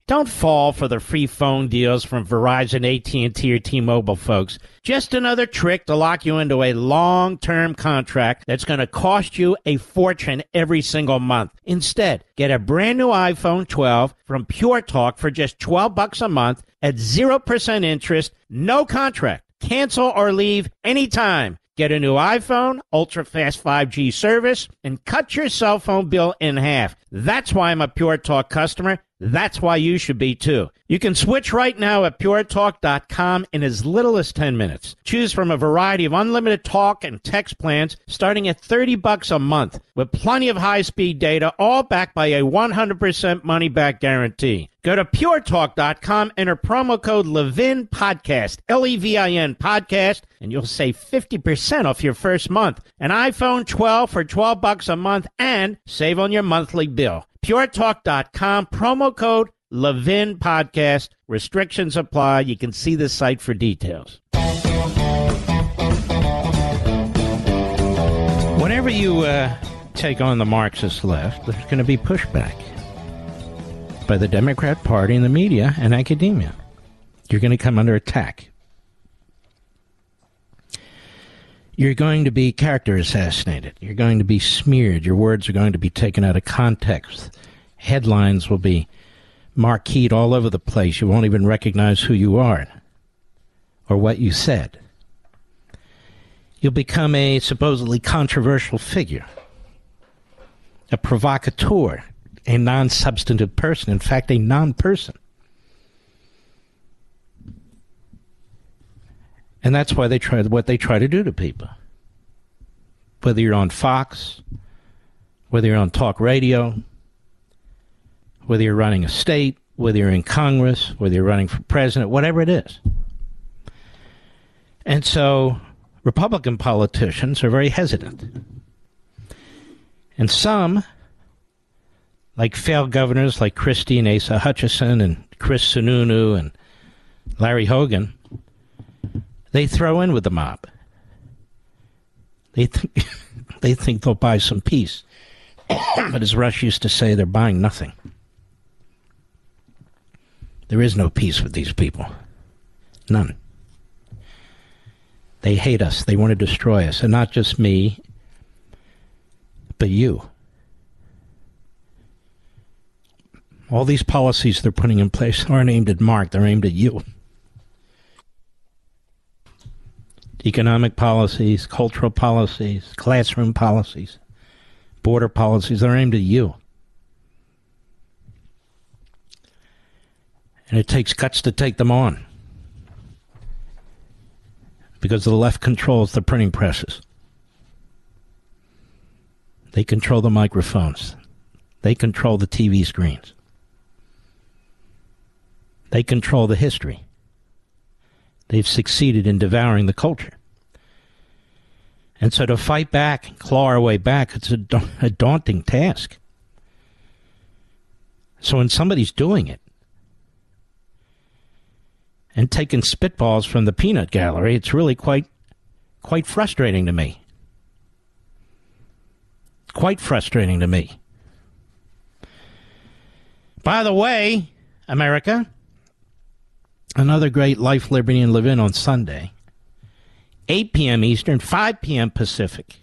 Don't fall for the free phone deals from Verizon, AT&T, or T-Mobile, folks. Just another trick to lock you into a long-term contract that's going to cost you a fortune every single month. Instead, get a brand new iPhone 12 from Pure Talk for just $12 a month at 0% interest, no contract. Cancel or leave anytime. Get a new iPhone, ultra-fast 5G service, and cut your cell phone bill in half. That's why I'm a Pure Talk customer. That's why you should be too. You can switch right now at puretalk.com in as little as 10 minutes. Choose from a variety of unlimited talk and text plans starting at $30 a month with plenty of high-speed data, all backed by a 100% money-back guarantee. Go to puretalk.com, enter promo code Levin Podcast, Levin Podcast, and you'll save 50% off your first month. An iPhone 12 for $12 a month and save on your monthly bill. puretalk.com, promo code Levin Podcast. Restrictions apply. You can see the site for details. Whenever you take on the Marxist left, there's going to be pushback by the Democrat Party and the media and academia. You're going to come under attack. You're going to be character assassinated. You're going to be smeared. Your words are going to be taken out of context. Headlines will be marqueed all over the place. You won't even recognize who you are or what you said. You'll become a supposedly controversial figure, a provocateur, a non-substantive person, in fact, a non-person. And that's why they try what they try to do to people. Whether you're on Fox, whether you're on talk radio, whether you're running a state, whether you're in Congress, whether you're running for president, whatever it is. And so Republican politicians are very hesitant. And some, like failed governors like Christie and Asa Hutchinson and Chris Sununu and Larry Hogan, they throw in with the mob. They think they'll buy some peace. But as Rush used to say, they're buying nothing. There is no peace with these people. None. They hate us. They want to destroy us. And not just me, but you. All these policies they're putting in place aren't aimed at Mark. They're aimed at you. Economic policies, cultural policies, classroom policies, border policies, they're aimed at you. And it takes guts to take them on. Because the left controls the printing presses. They control the microphones. They control the TV screens. They control the history. They've succeeded in devouring the culture. And so to fight back and claw our way back, it's a daunting task. So when somebody's doing it and taking spitballs from the peanut gallery, it's really quite frustrating to me. Quite frustrating to me. By the way, America, another great Life, Liberty, and Levin on Sunday. 8 p.m. Eastern, 5 p.m. Pacific,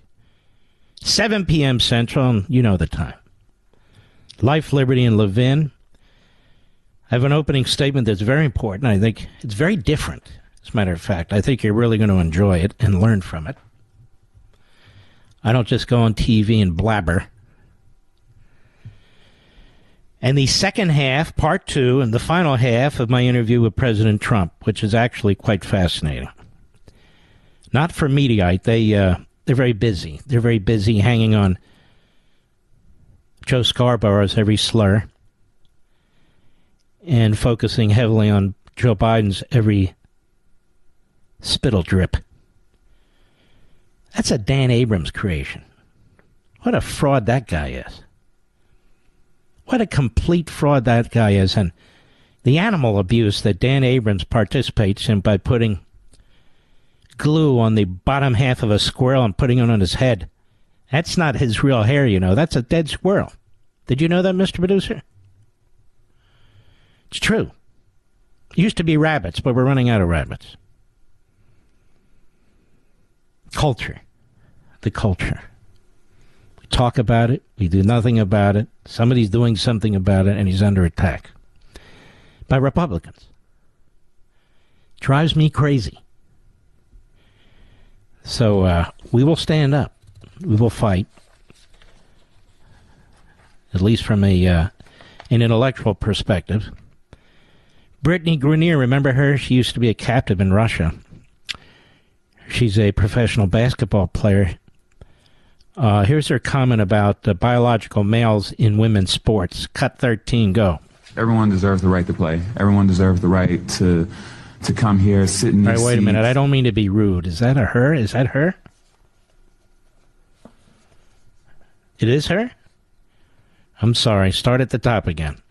7 p.m. Central, and you know the time. Life, Liberty, and Levin. I have an opening statement that's very important. I think it's very different, as a matter of fact. I think you're really going to enjoy it and learn from it. I don't just go on TV and blabber. And the second half, part 2, and the final half of my interview with President Trump, which is actually quite fascinating. Not for Mediaite. They're very busy. They're very busy hanging on Joe Scarborough's every slur and focusing heavily on Joe Biden's every spittle drip. That's a Dan Abrams creation. What a fraud that guy is. What a complete fraud that guy is. And the animal abuse that Dan Abrams participates in by putting glue on the bottom half of a squirrel and putting it on his head. That's not his real hair, you know. That's a dead squirrel. Did you know that, Mr. Producer? It's true. Used to be rabbits, but we're running out of rabbits. Culture. The culture. We talk about it. We do nothing about it. Somebody's doing something about it, and he's under attack by Republicans. Drives me crazy. So we will stand up. We will fight. At least from an intellectual perspective. Brittany Grenier, remember her? She used to be a captive in Russia. She's a professional basketball player. Here's her comment about biological males in women's sports. Cut 13, go. Everyone deserves the right to play. Everyone deserves the right to come here, sit in these seats. All right, wait a minute. I don't mean to be rude. Is that a her? Is that her? It is her? I'm sorry. Start at the top again.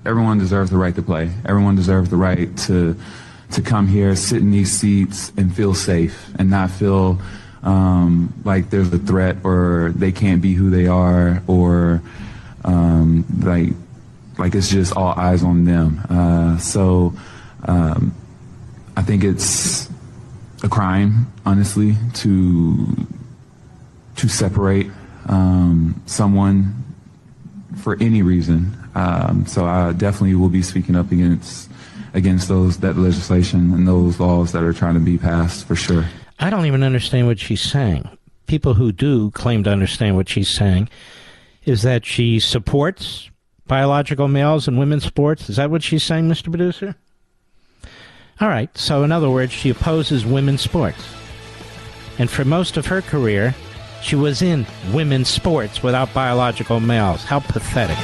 Everyone deserves the right to play. Everyone deserves the right to come here, sit in these seats, and feel safe and not feel like there's a threat or they can't be who they are or like it's just all eyes on them. So I think it's a crime, honestly, to separate someone for any reason. So I definitely will be speaking up against that legislation and those laws that are trying to be passed, for sure. I don't even understand what she's saying. People who do claim to understand what she's saying is that she supports biological males in women's sports. Is that what she's saying, Mr. Producer? All right. So in other words, she opposes women's sports. And for most of her career, she was in women's sports without biological males. How pathetic.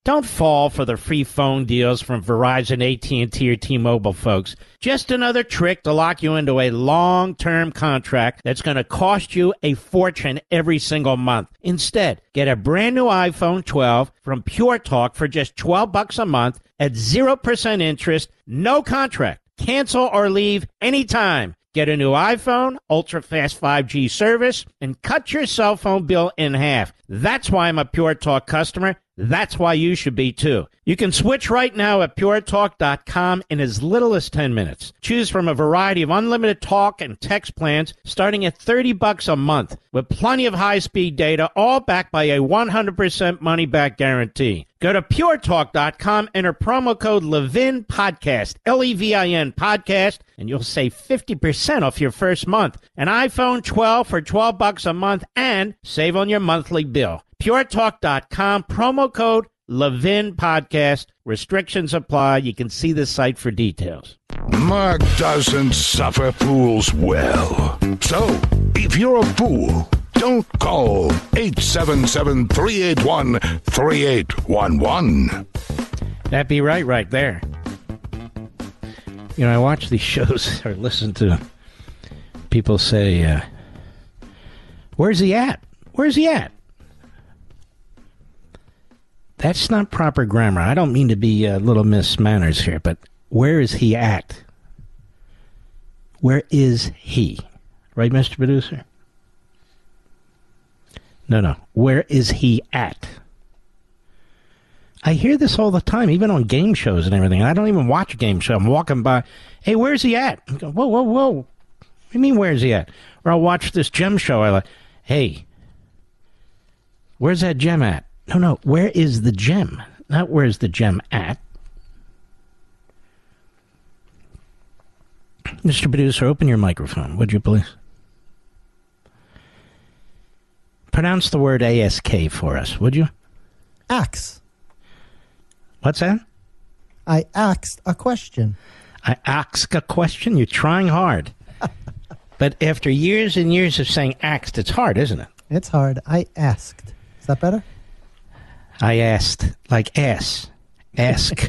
Don't fall for the free phone deals from Verizon, AT&T, or T-Mobile, folks. Just another trick to lock you into a long-term contract that's going to cost you a fortune every single month. Instead, get a brand new iPhone 12 from Pure Talk for just $12 a month at 0% interest, no contract. Cancel or leave anytime. Get a new iPhone, ultra-fast 5G service, and cut your cell phone bill in half. That's why I'm a Pure Talk customer. That's why you should be, too. You can switch right now at puretalk.com in as little as 10 minutes. Choose from a variety of unlimited talk and text plans starting at $30 a month with plenty of high-speed data, all backed by a 100% money-back guarantee. Go to puretalk.com, enter promo code Levin Podcast, Levin Podcast, and you'll save 50% off your first month. An iPhone 12 for $12 a month and save on your monthly bill. puretalk.com, promo code Levin Podcast. Restrictions apply. You can see the site for details. Mark doesn't suffer fools well. So, if you're a fool, don't call 877-381-3811. That'd be right there. You know, I watch these shows or listen to people say, where's he at? Where's he at? That's not proper grammar. I don't mean to be little Miss Manners here, but where is he at? Where is he? Right, Mr. Producer? No. Where is he at? I hear this all the time, even on game shows and everything. I don't even watch a game show. I'm walking by. Hey, where's he at? I go, whoa. What do you mean, where's he at? Or I'll watch this gem show. I like, hey, where's that gem at? No, where is the gem? Not where's the gem at. Mr. Producer, open your microphone, would you please? Pronounce the word ASK for us, would you? Ax. What's that? I asked a question. I asked a question? You're trying hard. But after years and years of saying asked, it's hard, isn't it? It's hard. I asked. Is that better? I asked, like ass. Ask.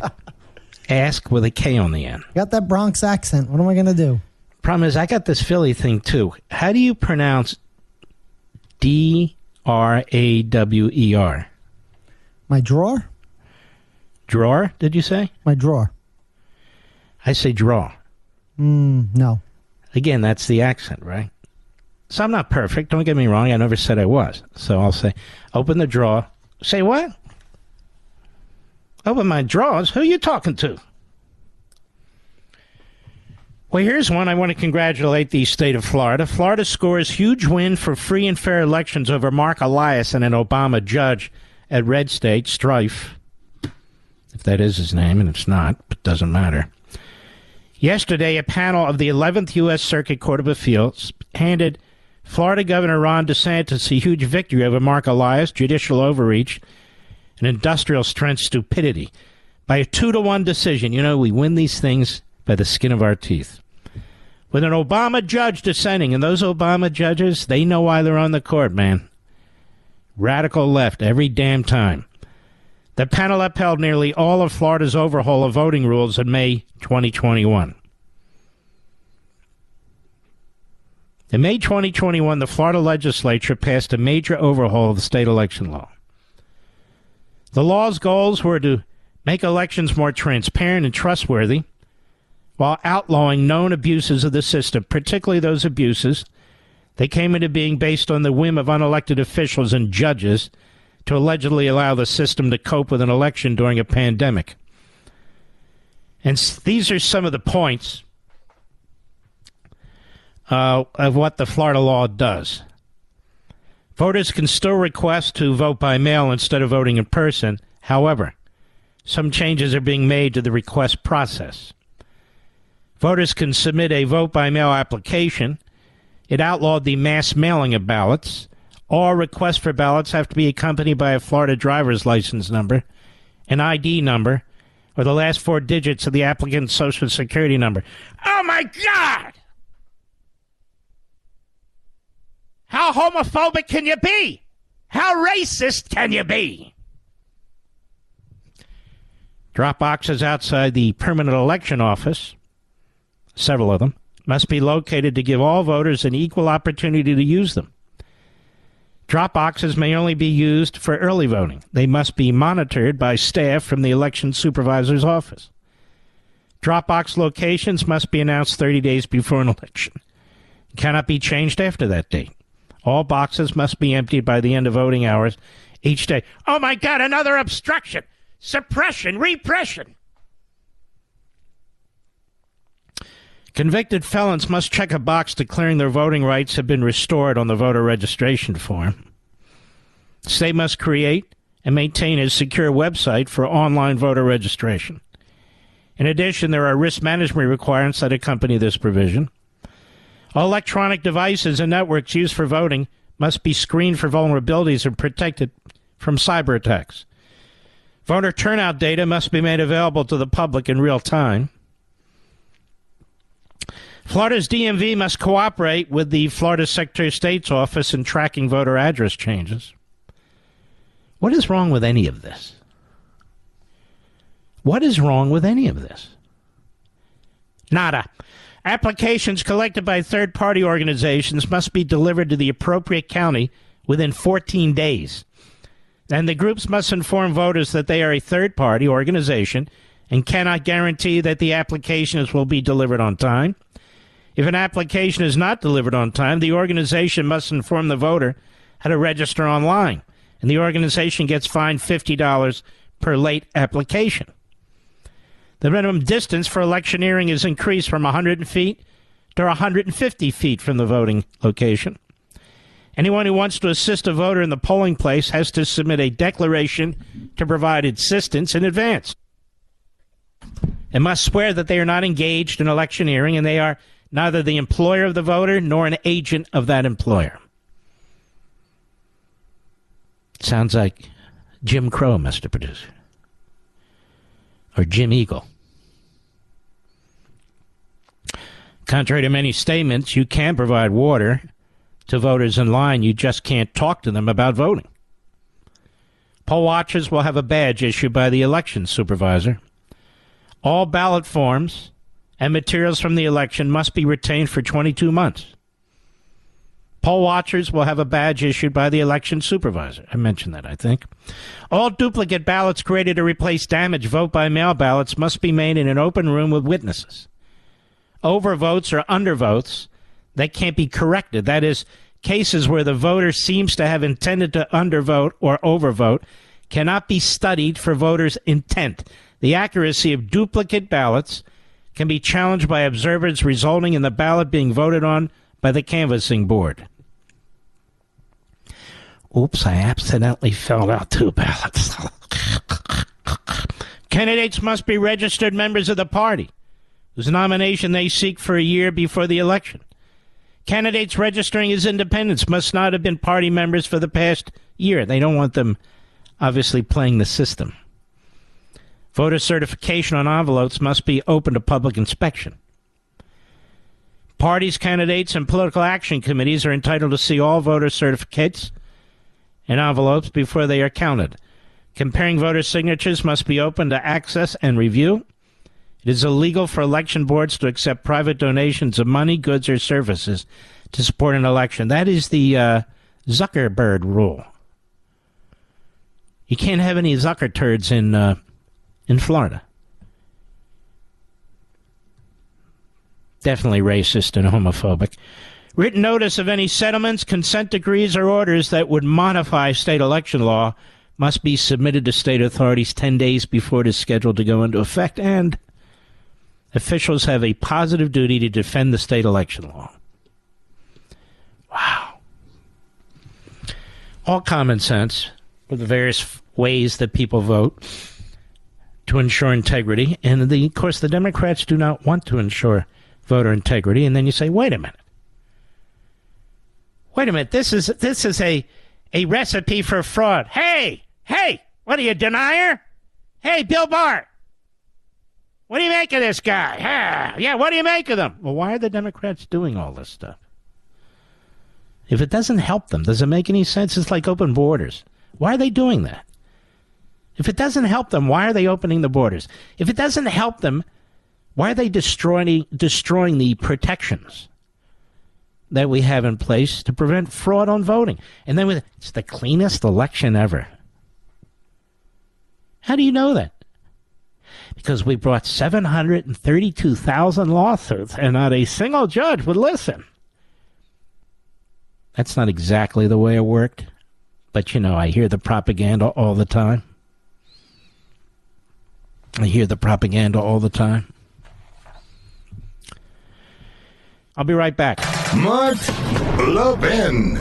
Ask with a K on the end. Got that Bronx accent. What am I going to do? Problem is, I got this Philly thing, too. How do you pronounce D-R-A-W-E-R? My drawer? Drawer, did you say? My drawer. I say draw. No. Again, that's the accent, right? So I'm not perfect. Don't get me wrong. I never said I was. So I'll say, open the drawer. Say what? Open my drawers? Who are you talking to? Well, here's one. I want to congratulate the state of Florida. Florida scores huge win for free and fair elections over Mark Elias and an Obama judge at Red State, Strife. If that is his name, and it's not, but doesn't matter. Yesterday, a panel of the 11th U.S. Circuit Court of Appeals handed Florida Governor Ron DeSantis a huge victory over Mark Elias, judicial overreach, and industrial strength stupidity by a 2-1 decision. You know, we win these things by the skin of our teeth. With an Obama judge dissenting, and those Obama judges, they know why they're on the court, man. Radical left every damn time. The panel upheld nearly all of Florida's overhaul of voting rules in May 2021. In May 2021, the Florida legislature passed a major overhaul of the state election law. The law's goals were to make elections more transparent and trustworthy, while outlawing known abuses of the system, particularly those abuses that came into being based on the whim of unelected officials and judges to allegedly allow the system to cope with an election during a pandemic. And these are some of the points of what the Florida law does. Voters can still request to vote by mail instead of voting in person. However, some changes are being made to the request process. Voters can submit a vote-by-mail application. It outlawed the mass mailing of ballots. All requests for ballots have to be accompanied by a Florida driver's license number, an ID number, or the last 4 digits of the applicant's Social Security number. Oh, my God! How homophobic can you be? How racist can you be? Drop boxes outside the permanent election office, several of them, must be located to give all voters an equal opportunity to use them. Drop boxes may only be used for early voting. They must be monitored by staff from the election supervisor's office. Drop box locations must be announced 30 days before an election. It cannot be changed after that date. All boxes must be emptied by the end of voting hours each day. Oh, my God, another obstruction, suppression, repression. Convicted felons must check a box declaring their voting rights have been restored on the voter registration form. The state must create and maintain a secure website for online voter registration. In addition, there are risk management requirements that accompany this provision. All electronic devices and networks used for voting must be screened for vulnerabilities and protected from cyber attacks. Voter turnout data must be made available to the public in real time. Florida's DMV must cooperate with the Florida Secretary of State's office in tracking voter address changes. What is wrong with any of this? What is wrong with any of this? Nada. Applications collected by third-party organizations must be delivered to the appropriate county within 14 days. And the groups must inform voters that they are a third-party organization and cannot guarantee that the applications will be delivered on time. If an application is not delivered on time, the organization must inform the voter how to register online, and the organization gets fined $50 per late application. The minimum distance for electioneering is increased from 100 feet to 150 feet from the voting location. Anyone who wants to assist a voter in the polling place has to submit a declaration to provide assistance in advance. They must swear that they are not engaged in electioneering and they are neither the employer of the voter nor an agent of that employer. Sounds like Jim Crow, Mr. Producer. Or Jim Eagle. Contrary to many statements, you can provide water to voters in line. You just can't talk to them about voting. Poll watchers will have a badge issued by the election supervisor. All ballot forms and materials from the election must be retained for 22 months. Poll watchers will have a badge issued by the election supervisor. I mentioned that, I think. All duplicate ballots created to replace damaged vote-by-mail ballots must be made in an open room with witnesses. Overvotes or undervotes that can't be corrected, that is, cases where the voter seems to have intended to undervote or overvote, cannot be studied for voters' intent. The accuracy of duplicate ballots can be challenged by observers, resulting in the ballot being voted on by the canvassing board. Oops, I accidentally filled out 2 ballots. Candidates must be registered members of the party whose nomination they seek for a year before the election. Candidates registering as independents must not have been party members for the past year. They don't want them, obviously, playing the system. Voter certification on envelopes must be open to public inspection. Parties, candidates, and political action committees are entitled to see all voter certificates and envelopes before they are counted. Comparing voter signatures must be open to access and review. It is illegal for election boards to accept private donations of money, goods, or services to support an election. That is the Zuckerberg rule. You can't have any Zucker turds in Florida. Definitely racist and homophobic. Written notice of any settlements, consent decrees, or orders that would modify state election law must be submitted to state authorities 10 days before it is scheduled to go into effect, and officials have a positive duty to defend the state election law. Wow. All common sense with the various ways that people vote to ensure integrity. And, of course, the Democrats do not want to ensure voter integrity. And then you say, wait a minute. Wait a minute. This is a recipe for fraud. Hey, what are you, denier? Hey, Bill Barr. What do you make of this guy? Yeah, what do you make of them? Well, why are the Democrats doing all this stuff? If it doesn't help them, does it make any sense? It's like open borders. Why are they doing that? If it doesn't help them, why are they opening the borders? If it doesn't help them, why are they destroying the protections that we have in place to prevent fraud on voting? And then it's the cleanest election ever. How do you know that? Because we brought 732,000 lawsuits and not a single judge would listen. That's not exactly the way it worked. But, I hear the propaganda all the time. I'll be right back. Mark Levin.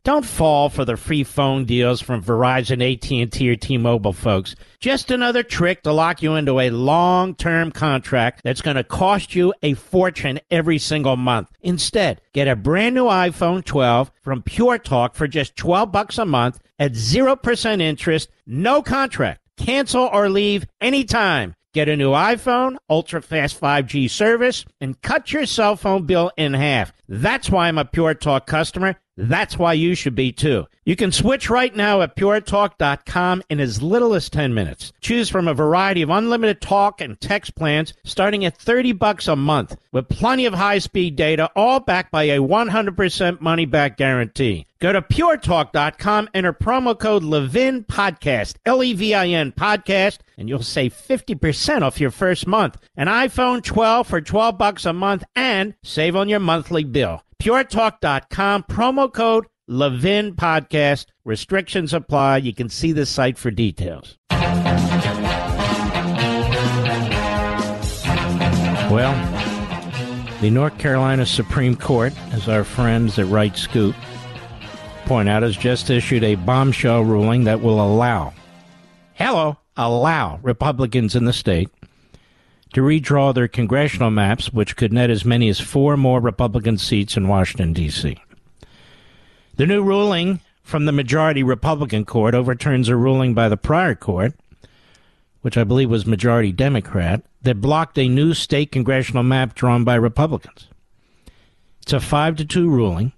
Don't fall for the free phone deals from Verizon, AT&T, or T-Mobile, folks. Just another trick to lock you into a long-term contract that's going to cost you a fortune every single month. Instead, get a brand new iPhone 12 from Pure Talk for just $12 a month at 0% interest, no contract. Cancel or leave anytime. Get a new iPhone, ultra-fast 5G service, and cut your cell phone bill in half. That's why I'm a Pure Talk customer. That's why you should be, too. You can switch right now at puretalk.com in as little as 10 minutes. Choose from a variety of unlimited talk and text plans starting at $30 a month with plenty of high-speed data, all backed by a 100% money-back guarantee. Go to puretalk.com, enter promo code Levin Podcast, Levin Podcast, and you'll save 50% off your first month. An iPhone 12 for $12 a month and save on your monthly bill. puretalk.com, promo code Levin Podcast. Restrictions apply. You can see the site for details. Well, the North Carolina Supreme Court, as our friends at Right Scoop point out, has just issued a bombshell ruling that will allow Republicans in the state to redraw their congressional maps, which could net as many as 4 more Republican seats in Washington, D.C. The new ruling from the majority Republican court overturns a ruling by the prior court, which I believe was majority Democrat, that blocked a new state congressional map drawn by Republicans. It's a 5-2 ruling,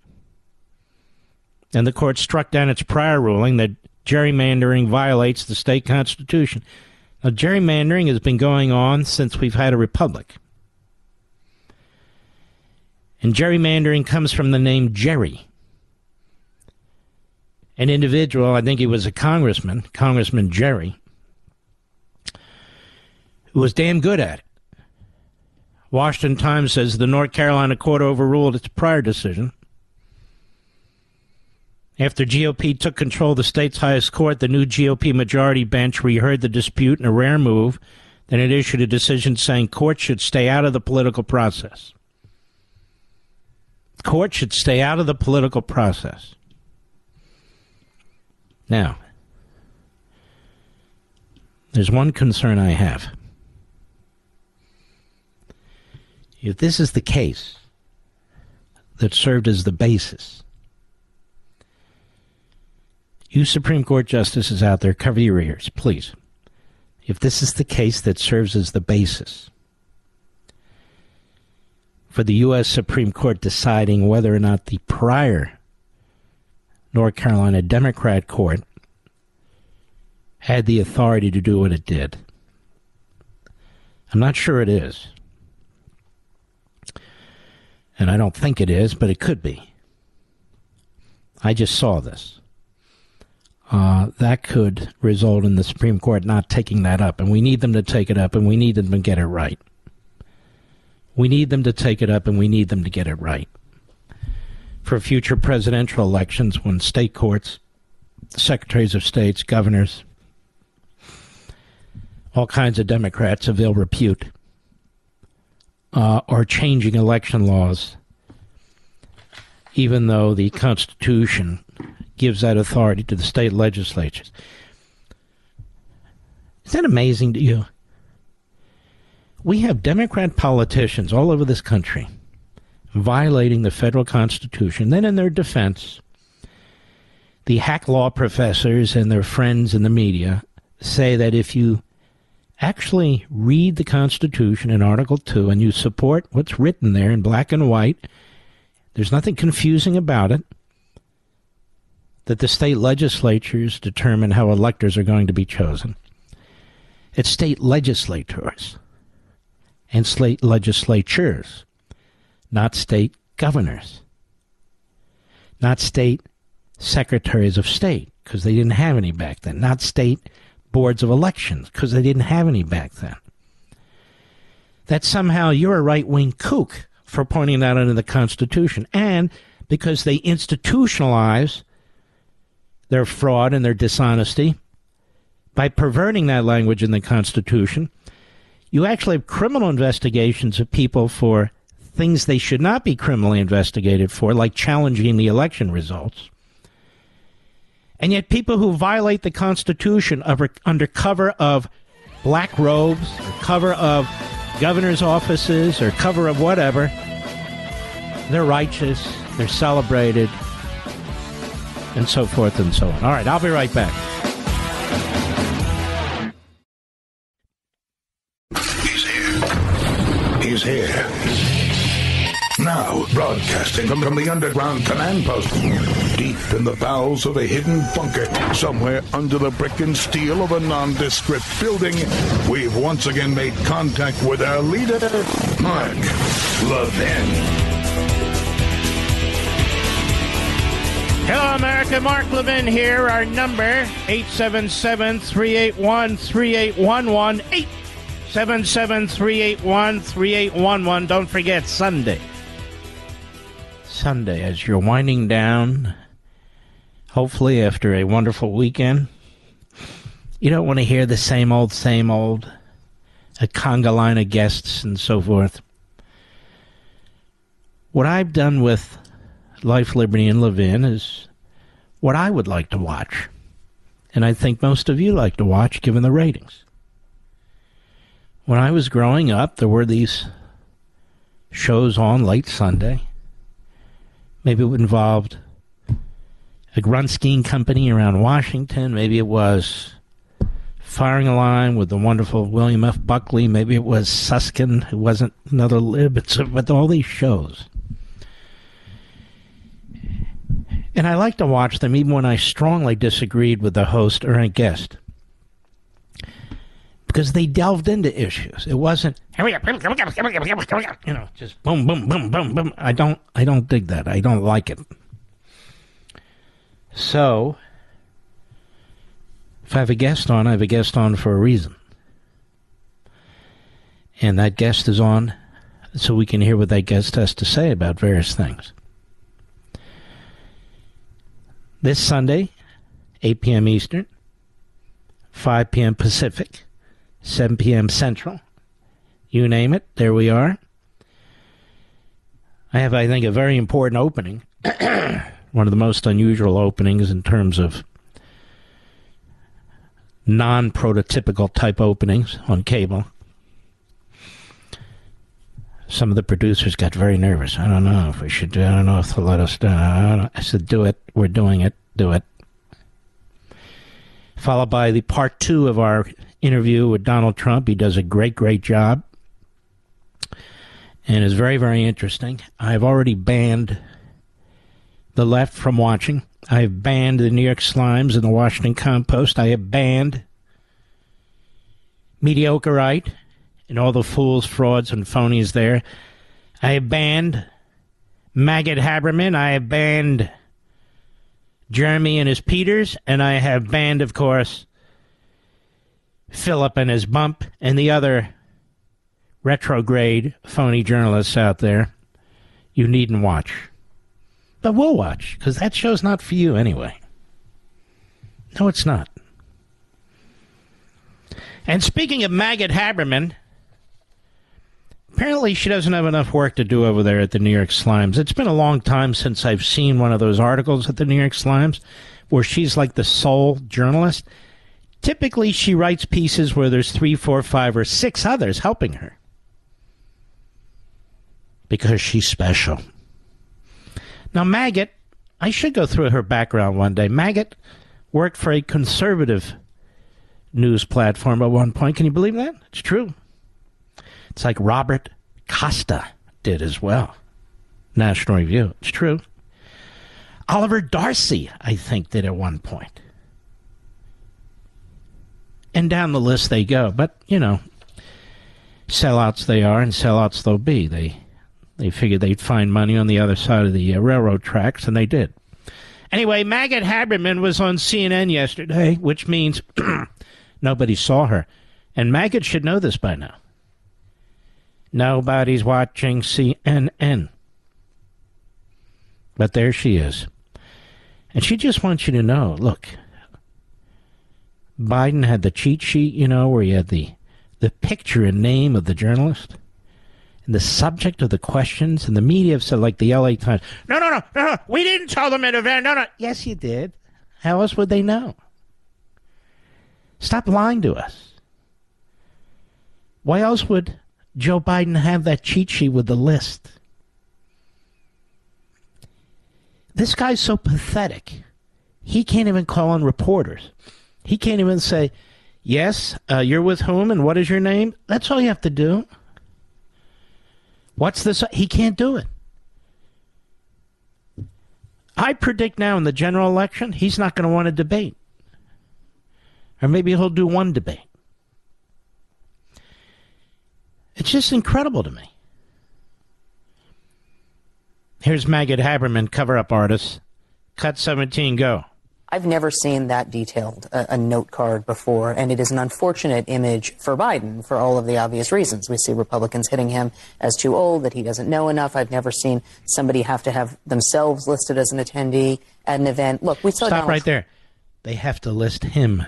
and the court struck down its prior ruling that gerrymandering violates the state constitution. Now, gerrymandering has been going on since we've had a republic. And gerrymandering comes from the name Jerry. An individual, I think he was a congressman, Congressman Jerry, who was damn good at it. Washington Times says the North Carolina court overruled its prior decision. After GOP took control of the state's highest court, the new GOP majority bench reheard the dispute in a rare move. Then it issued a decision saying courts should stay out of the political process. Courts should stay out of the political process. Now, there's one concern I have. If this is the case that served as the basis, you Supreme Court justices out there, cover your ears, please. If this is the case that serves as the basis for the U.S. Supreme Court deciding whether or not the prior North Carolina Democrat court had the authority to do what it did, I'm not sure it is. And I don't think it is, but it could be. I just saw this. That could result in the Supreme Court not taking that up. And we need them to take it up, and we need them to get it right. We need them to take it up, and we need them to get it right. For future presidential elections, when state courts, secretaries of states, governors, all kinds of Democrats of ill repute are changing election laws, even though the Constitution gives that authority to the state legislatures. Is that amazing to you? We have Democrat politicians all over this country violating the federal Constitution. Then in their defense, the hack law professors and their friends in the media say that if you actually read the Constitution in Article 2 and you support what's written there in black and white, there's nothing confusing about it, that the state legislatures determine how electors are going to be chosen. It's state legislators and state legislatures, not state governors, not state secretaries of state, because they didn't have any back then, not state boards of elections, because they didn't have any back then. That somehow you're a right-wing kook for pointing that out in the Constitution, and because they institutionalize their fraud and their dishonesty by perverting that language in the Constitution, you actually have criminal investigations of people for things they should not be criminally investigated for, like challenging the election results. And yet people who violate the Constitution under cover of black robes, or cover of governor's offices, or cover of whatever, they're righteous, they're celebrated, and so forth and so on. All right, I'll be right back. He's here. Now, broadcasting from the underground command post, deep in the bowels of a hidden bunker, somewhere under the brick and steel of a nondescript building, we've once again made contact with our leader, Mark Levin. Hello, America. Mark Levin here. Our number, 877-381-3811, 877-381-3811. Don't forget, Sunday, as you're winding down, hopefully after a wonderful weekend, you don't want to hear the same old, a conga line of guests and so forth. What I've done with Life, Liberty, and Levin is what I would like to watch. And I think most of you like to watch, given the ratings. When I was growing up, there were these shows on late Sunday. Maybe it involved a grunt skiing company around Washington. Maybe it was Firing a Line with the wonderful William F. Buckley. Maybe it was Susskind, who wasn't another lib, but all these shows. And I like to watch them even when I strongly disagreed with the host or a guest, because they delved into issues. It wasn't, just boom, boom, boom, boom, boom. I don't dig that. I don't like it. So, if I have a guest on, I have a guest on for a reason. And that guest is on so we can hear what that guest has to say about various things. This Sunday, 8 p.m. Eastern, 5 p.m. Pacific, 7 p.m. Central, you name it, there we are. I have, I think, a very important opening, one of the most unusual openings in terms of non-prototypical type openings on cable. Some of the producers got very nervous. I don't know if we should do it. I don't know if they'll let us do it. I said, do it. We're doing it. Do it. Followed by the part 2 of our interview with Donald Trump. He does a great, great job. And is very, very interesting. I've already banned the left from watching. I have banned the New York Slimes and the Washington Compost. I have banned Mediocreite and all the fools, frauds, and phonies there. I have banned Maggot Haberman. I have banned Jeremy and his Peters. And I have banned, of course, Philip and his Bump and the other retrograde phony journalists out there. You needn't watch. But we'll watch, because that show's not for you anyway. No, it's not. And speaking of Maggot Haberman, apparently she doesn't have enough work to do over there at the New York Slimes. It's been a long time since I've seen one of those articles at the New York Slimes where she's like the sole journalist. Typically, she writes pieces where there's 3, 4, 5, or 6 others helping her, because she's special. Now, Maggot, I should go through her background one day. Maggot worked for a conservative news platform at one point. Can you believe that? It's true. It's like Robert Costa did as well. National Review. It's true. Oliver Darcy, I think, did at one point. And down the list they go. But, you know, sellouts they are and sellouts they'll be. They figured they'd find money on the other side of the railroad tracks, and they did. Anyway, Maggot Haberman was on CNN yesterday, which means nobody saw her. And Maggot should know this by now. Nobody's watching CNN. But there she is. And she just wants you to know, look, Biden had the cheat sheet, you know, where you had the picture and name of the journalist and the subject of the questions, and the media have said, like the LA Times, no, we didn't tell them in advance. No. Yes, you did. How else would they know? Stop lying to us. Why else would Joe Biden have that cheat sheet with the list? This guy's so pathetic. He can't even call on reporters. He can't even say, yes, you're with whom and what is your name? That's all you have to do. What's this? He can't do it. I predict now in the general election, he's not going to want to debate. Or maybe he'll do one debate. It's just incredible to me. Here's Maggot Haberman, cover-up artist. Cut 17, go. I've never seen that detailed a note card before, and it is an unfortunate image for Biden for all of the obvious reasons. We see Republicans hitting him as too old, that he doesn't know enough. I've never seen somebody have to have themselves listed as an attendee at an event. Look, we saw Stop right there. They have to list him.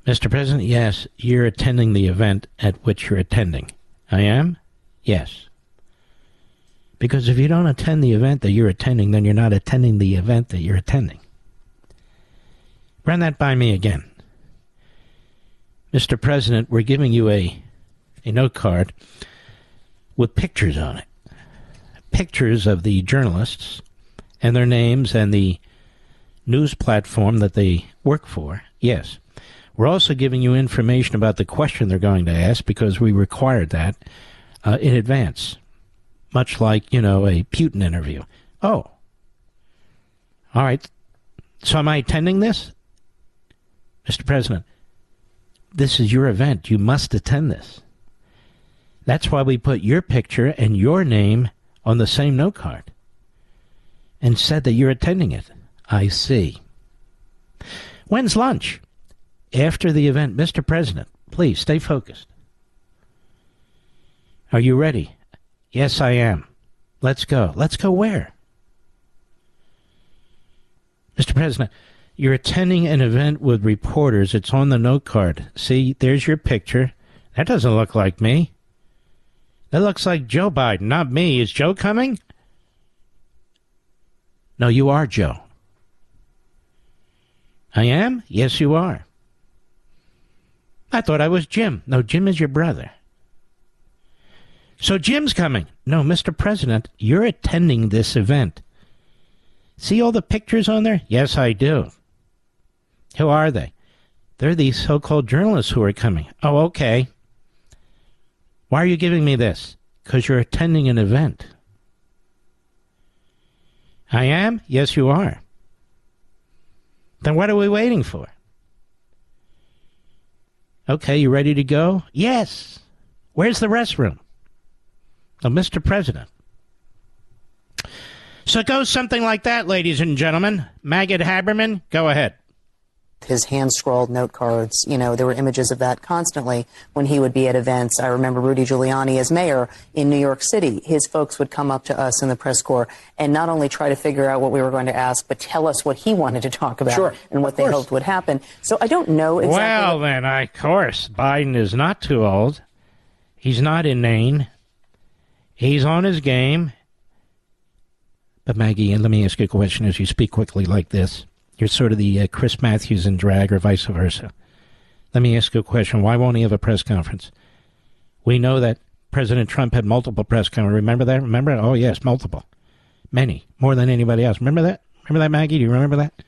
Mr. President, yes, you're attending the event at which you're attending. I am? Yes. Because if you don't attend the event that you're attending, then you're not attending the event that you're attending. Run that by me again. Mr. President, we're giving you a note card with pictures on it. Pictures of the journalists and their names and the news platform that they work for. Yes. We're also giving you information about the question they're going to ask because we required that in advance, much like, a Putin interview. Oh, all right. So am I attending this? Mr. President, this is your event. You must attend this. That's why we put your picture and your name on the same note card and said that you're attending it. I see. When's lunch? After the event. Mr. President, please stay focused. Are you ready? Yes, I am. Let's go. Let's go where? Mr. President, you're attending an event with reporters. It's on the note card. See, there's your picture. That doesn't look like me. That looks like Joe Biden, not me. Is Joe coming? No, you are Joe. I am? Yes, you are. I thought I was Jim. No, Jim is your brother. So Jim's coming. No, Mr. President, you're attending this event. See all the pictures on there? Yes, I do. Who are they? They're these so-called journalists who are coming. Oh, okay. Why are you giving me this? Because you're attending an event. I am? Yes, you are. Then what are we waiting for? Okay, you ready to go? Yes. Where's the restroom? Oh, Mr. President. So it goes something like that, ladies and gentlemen. Maggot Haberman, go ahead. His hand-scrawled note cards, there were images of that constantly when he would be at events. I remember Rudy Giuliani as mayor in New York City. His folks would come up to us in the press corps and not only try to figure out what we were going to ask, but tell us what he wanted to talk about and what they hoped would happen. So I don't know exactly. Well, then, of course, Biden is not too old. He's not inane. He's on his game. But Maggie, let me ask you a question as you speak quickly like this. You're sort of the Chris Matthews in drag or vice versa. Let me ask you a question. Why won't he have a press conference? We know that President Trump had multiple press conferences. Remember that? Remember? Oh, yes, multiple. Many. More than anybody else. Remember that? Remember that, Maggie? Do you remember that?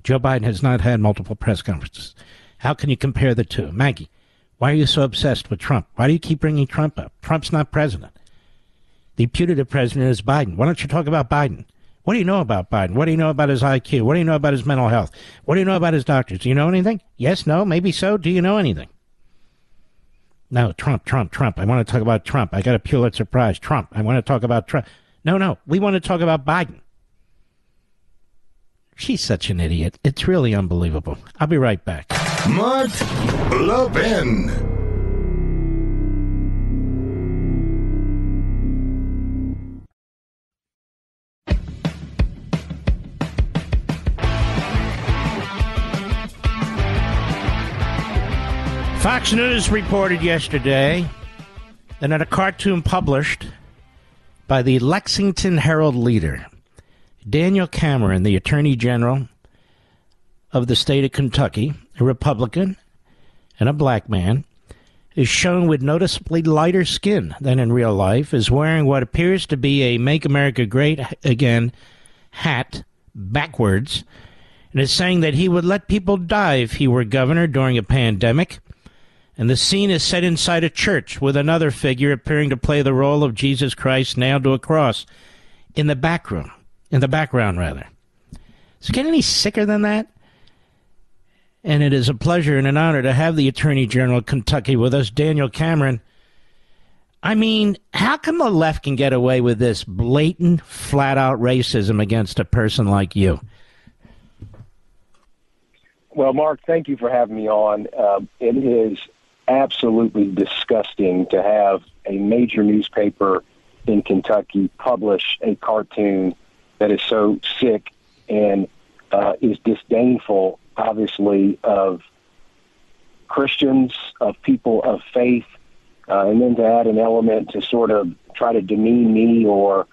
Joe Biden has not had multiple press conferences. How can you compare the two? Maggie, why are you so obsessed with Trump? Why do you keep bringing Trump up? Trump's not president. The putative president is Biden. Why don't you talk about Biden? What do you know about Biden? What do you know about his IQ? What do you know about his mental health? What do you know about his doctors? Do you know anything? Yes, no, maybe so. Do you know anything? No, Trump. I want to talk about Trump. I got a Pulitzer Prize. Trump. I want to talk about Trump. No, we want to talk about Biden. She's such an idiot. It's really unbelievable. I'll be right back. Mark Levin. Fox News reported yesterday that in a cartoon published by the Lexington Herald leader, Daniel Cameron, the Attorney General of the state of Kentucky, a Republican and a black man, is shown with noticeably lighter skin than in real life, is wearing what appears to be a Make America Great Again hat backwards, and is saying that he would let people die if he were governor during a pandemic. And the scene is set inside a church with another figure appearing to play the role of Jesus Christ nailed to a cross in the background. Does it get any sicker than that? And it is a pleasure and an honor to have the Attorney General of Kentucky with us, Daniel Cameron. I mean, how come the left can get away with this blatant, flat-out racism against a person like you? Well, Mark, thank you for having me on. It is absolutely disgusting to have a major newspaper in Kentucky publish a cartoon that is so sick and is disdainful, obviously, of Christians, of people of faith, and then to add an element to sort of try to demean me or,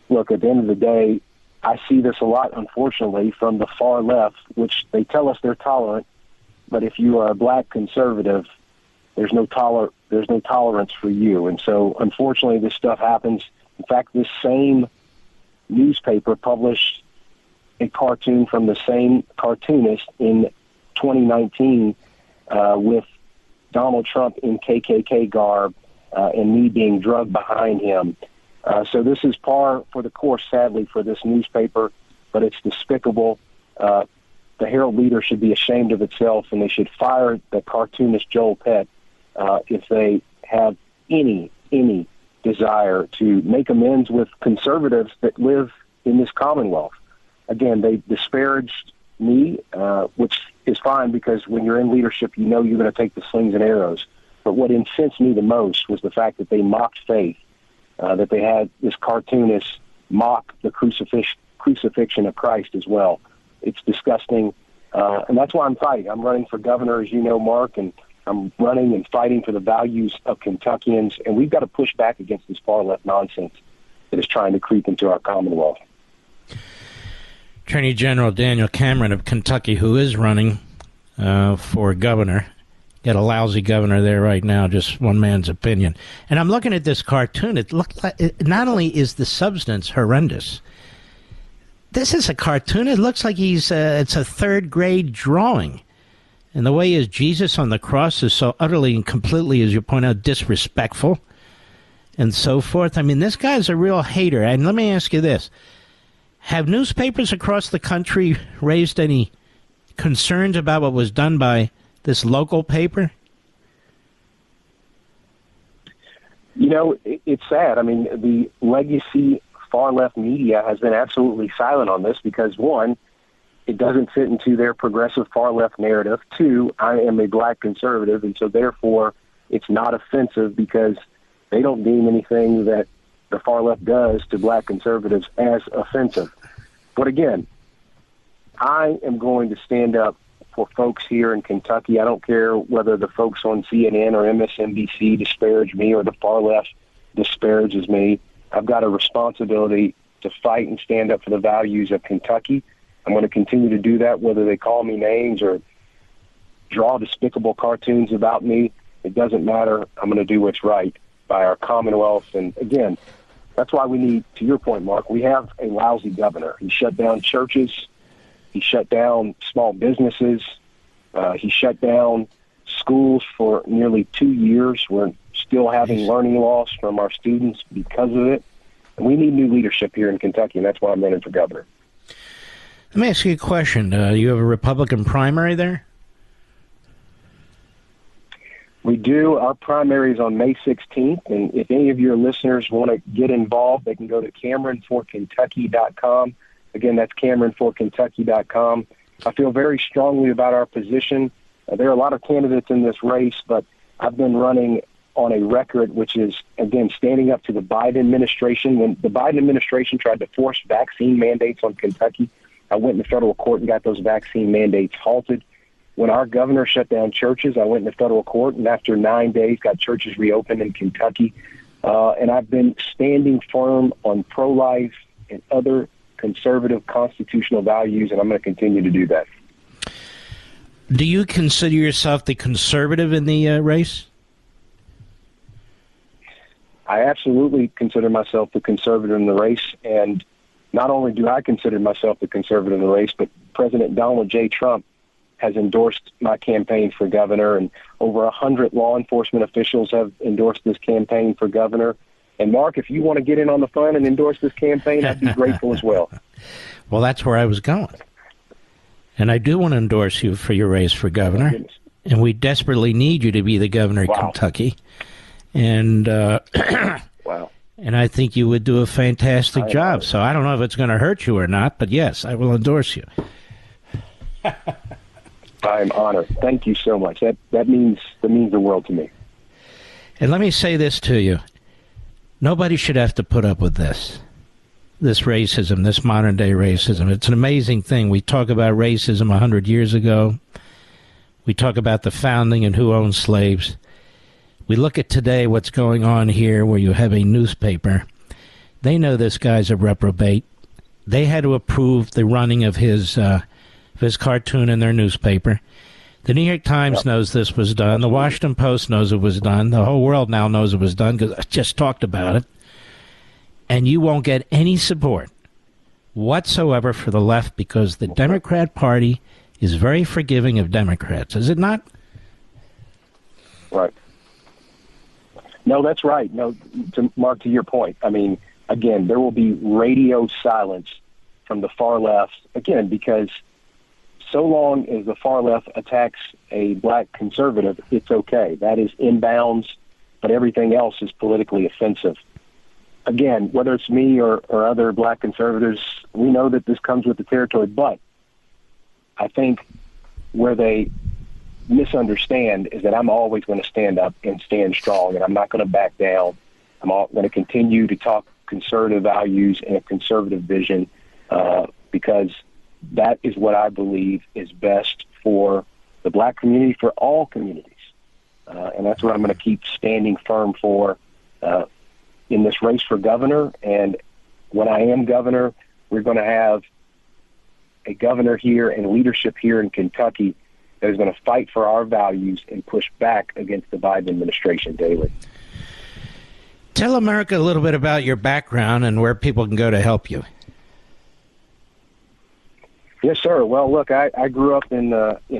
look, at the end of the day, I see this a lot, unfortunately, from the far left, which they tell us they're tolerant, but if you are a black conservative, there's no tolerance for you. And so, unfortunately, this stuff happens. In fact, this same newspaper published a cartoon from the same cartoonist in 2019 with Donald Trump in KKK garb and me being drugged behind him. So this is par for the course, sadly, for this newspaper, but it's despicable. The Herald Leader should be ashamed of itself, and they should fire the cartoonist Joel Pett if they have any desire to make amends with conservatives that live in this Commonwealth. Again, they disparaged me, which is fine because when you're in leadership, you know you're going to take the slings and arrows. But what incensed me the most was the fact that they mocked faith, that they had this cartoonist mock the crucifixion of Christ as well. It's disgusting, and that's why I'm fighting. I'm running for governor, as you know, Mark, and I'm running and fighting for the values of Kentuckians, and we've got to push back against this far-left nonsense that is trying to creep into our Commonwealth. Attorney General Daniel Cameron of Kentucky, who is running for governor, got a lousy governor there right now, just one man's opinion. And I'm looking at this cartoon. It looks like not only is the substance horrendous, this is a cartoon. It looks like it's a third grade drawing. And the way is Jesus on the cross is so utterly and completely, as you point out, disrespectful and so forth. I mean, this guy's a real hater. And let me ask you this. Have newspapers across the country raised any concerns about what was done by this local paper? You know, it's sad. I mean, the legacy far-left media has been absolutely silent on this because, one, it doesn't fit into their progressive far-left narrative. Two, I am a black conservative, and so therefore it's not offensive because they don't deem anything that the far left does to black conservatives as offensive. But again, I am going to stand up for folks here in Kentucky. I don't care whether the folks on CNN or MSNBC disparage me or the far left disparages me. I've got a responsibility to fight and stand up for the values of Kentucky. I'm going to continue to do that, whether they call me names or draw despicable cartoons about me. It doesn't matter. I'm going to do what's right by our Commonwealth. And again, that's why we need, to your point, Mark, we have a lousy governor. He shut down churches. He shut down small businesses. He shut down schools for nearly 2 years. We're still having learning loss from our students because of it. And we need new leadership here in Kentucky, and that's why I'm running for governor. Let me ask you a question. You have a Republican primary there? We do. Our primary is on May 16th, and if any of your listeners want to get involved, they can go to CameronForKentucky.com. Again, that's CameronForKentucky.com. I feel very strongly about our position. There are a lot of candidates in this race, but I've been running on a record which is, again, standing up to the Biden administration. When the Biden administration tried to force vaccine mandates on Kentucky, I went into federal court and got those vaccine mandates halted. When our governor shut down churches, I went into federal court, and after 9 days, got churches reopened in Kentucky. And I've been standing firm on pro-life and other conservative constitutional values, and I'm going to continue to do that. Do you consider yourself the conservative in the race? I absolutely consider myself the conservative in the race, and not only do I consider myself the conservative in the race, but President Donald J. Trump has endorsed my campaign for governor, and over 100 law enforcement officials have endorsed this campaign for governor. And Mark, if you want to get in on the fun and endorse this campaign, I'd be grateful as well. Well, that's where I was going. And I do want to endorse you for your race for governor. And we desperately need you to be the governor of Kentucky. And wow. And I think you would do a fantastic job. So I don't know if it's going to hurt you or not, but yes, I will endorse you. I'm honored. Thank you so much. That means the world to me. And let me say this to you. Nobody should have to put up with this racism, this modern-day racism. It's an amazing thing. We talk about racism 100 years ago. We talk about the founding and who owned slaves. We look at today what's going on here where you have a newspaper. They know this guy's a reprobate. They had to approve the running of his cartoon in their newspaper. The New York Times knows this was done. The Washington Post knows it was done. The whole world now knows it was done because I just talked about it. And you won't get any support whatsoever for the left because the Democrat Party is very forgiving of Democrats, is it not? Right. No, that's right. No, Mark, to your point, I mean, again, there will be radio silence from the far left, again, because so long as the far left attacks a black conservative, it's okay. That is inbounds, but everything else is politically offensive. Again, whether it's me or other black conservatives, we know that this comes with the territory, but I think where they misunderstand is that I'm always going to stand up and stand strong, and I'm not going to back down. I'm going to continue to talk conservative values and a conservative vision because that is what I believe is best for the black community, for all communities. And that's what I'm going to keep standing firm for in this race for governor. And when I am governor, we're going to have a governor here and leadership here in Kentucky that is going to fight for our values and push back against the Biden administration daily. Tell America a little bit about your background and where people can go to help you. Yes, sir. Well, look, I grew up in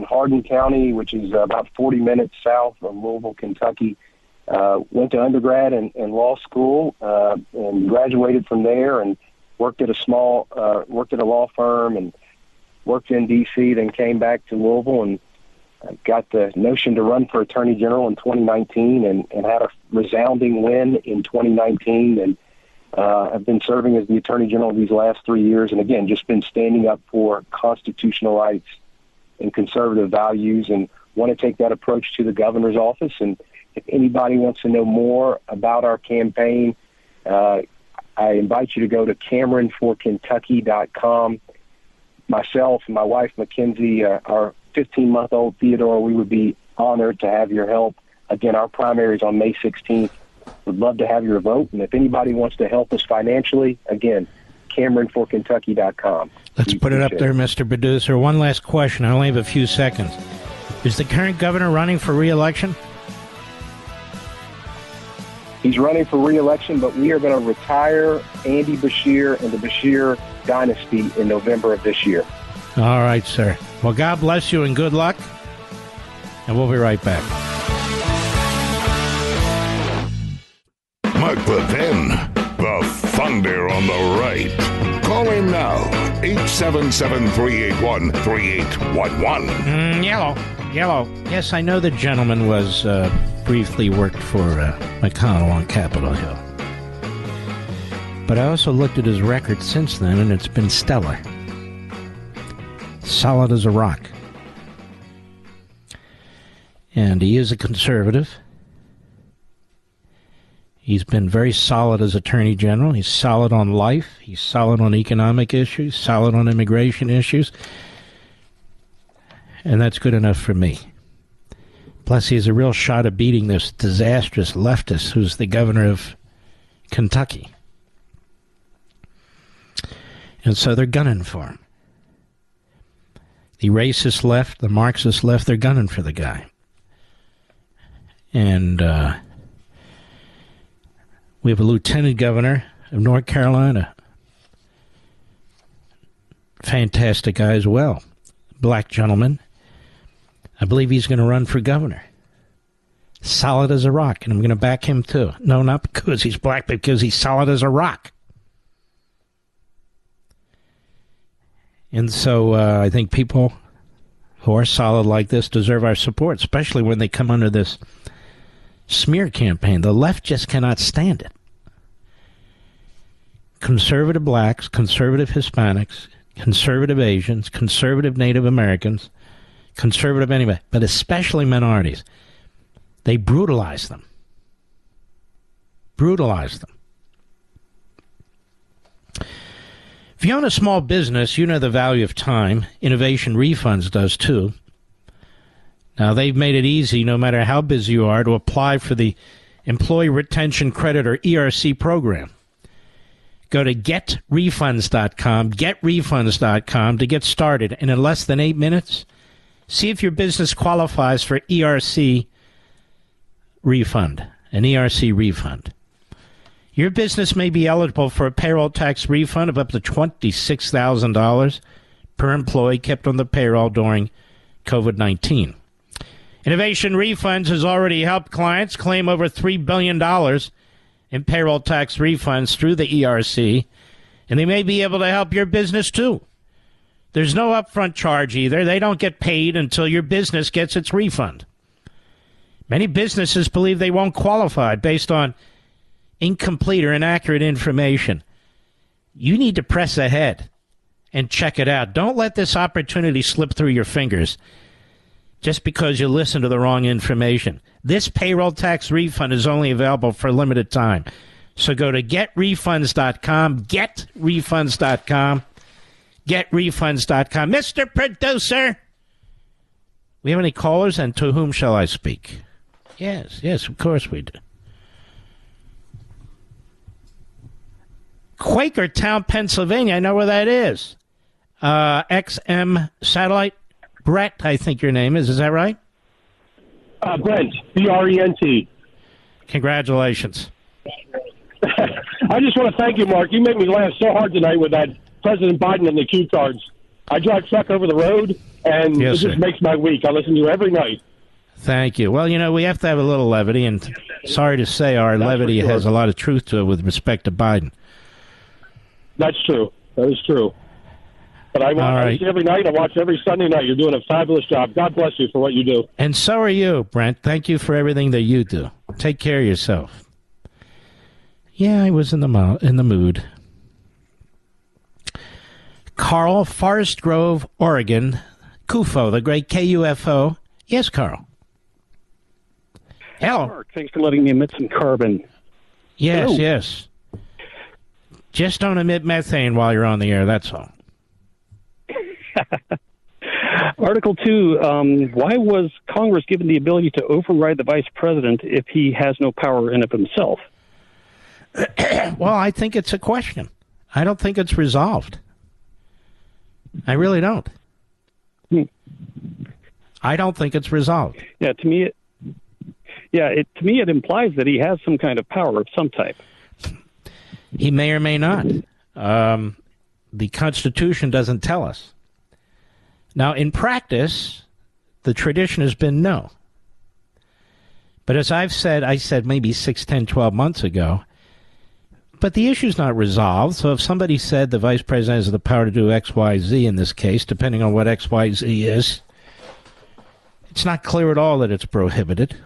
Hardin County, which is about 40 minutes south of Louisville, Kentucky. Went to undergrad and law school and graduated from there and worked at a law firm and worked in D.C., then came back to Louisville and got the notion to run for Attorney General in 2019 and had a resounding win in 2019. And I've been serving as the Attorney General these last 3 years. And again, just been standing up for constitutional rights and conservative values and want to take that approach to the governor's office. And if anybody wants to know more about our campaign, I invite you to go to CameronForKentucky.com. Myself and my wife, Mackenzie, our 15-month-old Theodore, we would be honored to have your help. Again, our primary is on May 16th. Would love to have your vote. And if anybody wants to help us financially, again, CameronForKentucky.com. Let's put it up there, Mr. Producer. One last question. I only have a few seconds. Is the current governor running for re-election? He's running for re-election, but we are going to retire Andy Beshear and the Beshear dynasty in November of this year. All right, sir. Well, God bless you and good luck. And we'll be right back. Mark Levin, the thunder on the right. Call him now, 877-381-3811. Yellow. Yes, I know the gentleman was briefly worked for McConnell on Capitol Hill. But I also looked at his record since then, and it's been stellar. Solid as a rock. And he is a conservative. He's been very solid as Attorney General. He's solid on life. He's solid on economic issues, solid on immigration issues. And that's good enough for me. Plus, he has a real shot of beating this disastrous leftist who's the governor of Kentucky. And so they're gunning for him. The racist left, the Marxist left, they're gunning for the guy. And we have a lieutenant governor of North Carolina. Fantastic guy as well. Black gentleman. I believe he's going to run for governor. Solid as a rock. And I'm going to back him too. No, not because he's black, but because he's solid as a rock. And so I think people who are solid like this deserve our support, especially when they come under this smear campaign. The left just cannot stand it. Conservative blacks, conservative Hispanics, conservative Asians, conservative Native Americans, conservative anyway, but especially minorities. They brutalize them. Brutalize them. If you own a small business, you know the value of time. Innovation Refunds does too. Now, they've made it easy, no matter how busy you are, to apply for the Employee Retention Credit, or ERC program. Go to getrefunds.com to get started. And in less than 8 minutes, see if your business qualifies for ERC refund, an ERC refund. Your business may be eligible for a payroll tax refund of up to $26,000 per employee kept on the payroll during COVID-19. Innovation Refunds has already helped clients claim over $3 billion in payroll tax refunds through the ERC, and they may be able to help your business too. There's no upfront charge either. They don't get paid until your business gets its refund. Many businesses believe they won't qualify based on incomplete or inaccurate information. You need to press ahead and check it out. Don't let this opportunity slip through your fingers just because you listen to the wrong information. This payroll tax refund is only available for a limited time. So go to getrefunds.com, getrefunds.com, getrefunds.com. Mr. Producer, we have any callers, and to whom shall I speak? Yes, of course we do. Quakertown, Pennsylvania. I know where that is. XM Satellite. Brett, I think your name is. Is that right? Brent, B-R-E-N-T. Congratulations. I just want to thank you, Mark. You made me laugh so hard tonight with that President Biden and the cue cards. I drive truck over the road, and yes, it just sir. makes my week. I listen to you every night. Thank you. Well, we have to have a little levity, and sorry to say our levity has a lot of truth to it with respect to Biden. That's true. That is true. But I watch every night. I watch every Sunday night. You're doing a fabulous job. God bless you for what you do. And so are you, Brent. Thank you for everything that you do. Take care of yourself. Yeah, I was in the mood. Carl, Forest Grove, Oregon. CUFO, the great KUFO. Yes, Carl. Hello. Mark, thanks for letting me emit some carbon. Yes, Hello. yes. Just don't emit methane while you're on the air, that's all. Article 2, why was Congress given the ability to override the vice president if he has no power in of himself? Well, I think it's a question. I don't think it's resolved. I really don't. I don't think it's resolved. Yeah, to me, it implies that he has some kind of power of some type. He may or may not. The Constitution doesn't tell us. Now, in practice, the tradition has been no. But as I said maybe 6, 10, 12 months ago, but the issue's not resolved. So if somebody said the vice president has the power to do X, Y, Z in this case, depending on what X, Y, Z is, it's not clear at all that it's prohibited.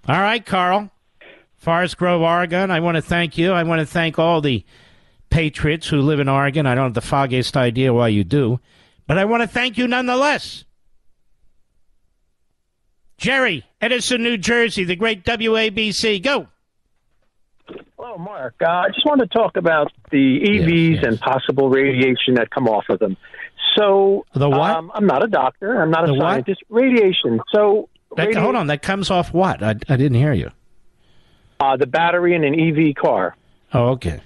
All right, Carl. Forest Grove, Oregon, I want to thank you. I want to thank all the patriots who live in Oregon. I don't have the foggiest idea why you do, but I want to thank you nonetheless. Jerry, Edison, New Jersey, the great WABC. Go. Hello, Mark. I just want to talk about the EVs and possible radiation that come off of them. So, the what? I'm not a doctor. I'm not a scientist. What? Radiation. So, hold on. That comes off what? I didn't hear you. The battery in an EV car. Oh, okay.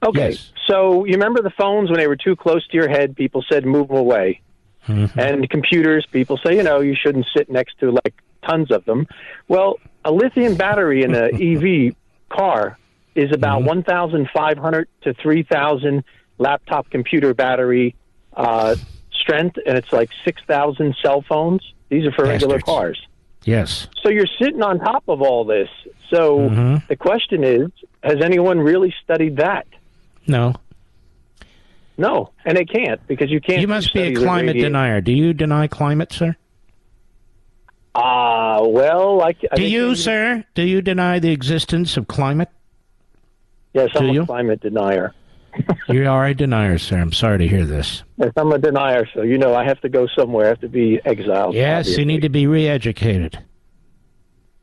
Okay. Yes. So you remember the phones when they were too close to your head? People said move them away. Mm-hmm. And the computers, people say, you shouldn't sit next to like tons of them. Well, a lithium battery in an EV car is about 1,500 to 3,000 laptop computer battery strength, and it's like 6,000 cell phones. These are for regular cars. Yes. So you're sitting on top of all this. So the question is, has anyone really studied that? No. No, and they can't, because you can't. You must be a climate denier. Do you deny climate, sir? Well, do you, sir? Do you deny the existence of climate? Yes, I'm a climate denier. You are a denier, sir. I'm sorry to hear this. Yes, I'm a denier, so I have to go somewhere. I have to be exiled. Yes, obviously. You need to be re-educated.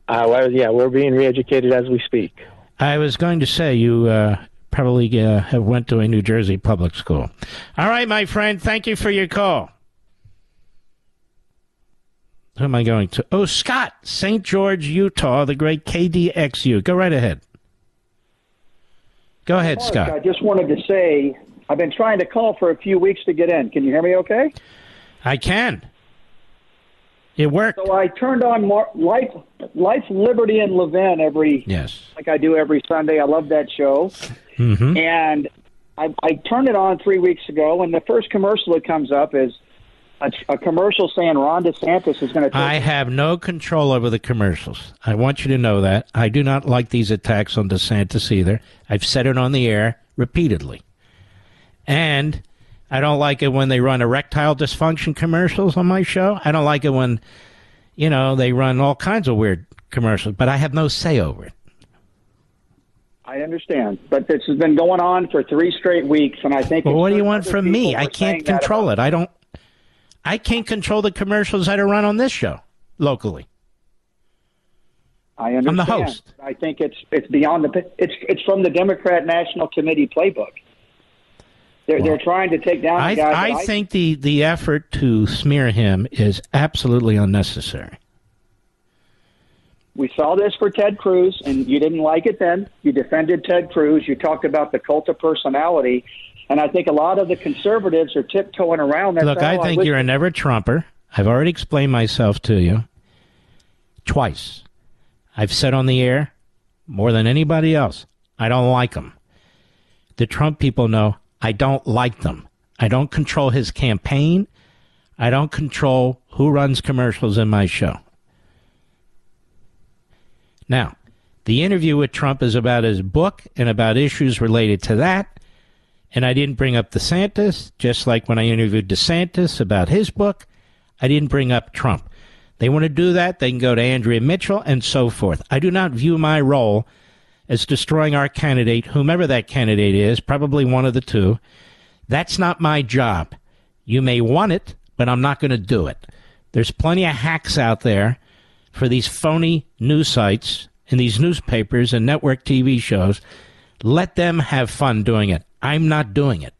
Well, yeah, we're being re-educated as we speak. I was going to say you probably have went to a New Jersey public school. All right, my friend, thank you for your call. Who am I going to? Oh, Scott, St. George, Utah, the great KDXU. Go right ahead. Go ahead, Mark, Scott. I just wanted to say I've been trying to call for a few weeks to get in. Can you hear me okay? I can. It worked. So I turned on Life, Liberty, and Levin like I do every Sunday. I love that show. And I turned it on 3 weeks ago, and the first commercial that comes up is a commercial saying Ron DeSantis is going to. I have no control over the commercials. I want you to know that. I do not like these attacks on DeSantis either. I've said it on the air repeatedly. And I don't like it when they run erectile dysfunction commercials on my show. I don't like it when, they run all kinds of weird commercials, but I have no say over it. I understand, but this has been going on for 3 straight weeks, and I think. Well, what do you want from me? I can't control it. I can't control the commercials that are run on this show locally. I understand. I'm the host. I think it's beyond it's from the Democrat National Committee playbook. They're trying to take down. I think the effort to smear him is absolutely unnecessary. We saw this for Ted Cruz, and you didn't like it then. You defended Ted Cruz. You talked about the cult of personality, and I think a lot of the conservatives are tiptoeing around that. Look, I think you're a never-Trumper. I've already explained myself to you twice. I've said on the air more than anybody else, I don't like him. The Trump people know I don't like them. I don't control his campaign. I don't control who runs commercials in my show. Now, the interview with Trump is about his book and about issues related to that. And I didn't bring up DeSantis, just like when I interviewed DeSantis about his book, I didn't bring up Trump. They want to do that, they can go to Andrea Mitchell and so forth. I do not view my role as destroying our candidate, whomever that candidate is, probably one of the two. That's not my job. You may want it, but I'm not going to do it. There's plenty of hacks out there for these phony news sites and these newspapers and network TV shows. Let them have fun doing it. I'm not doing it.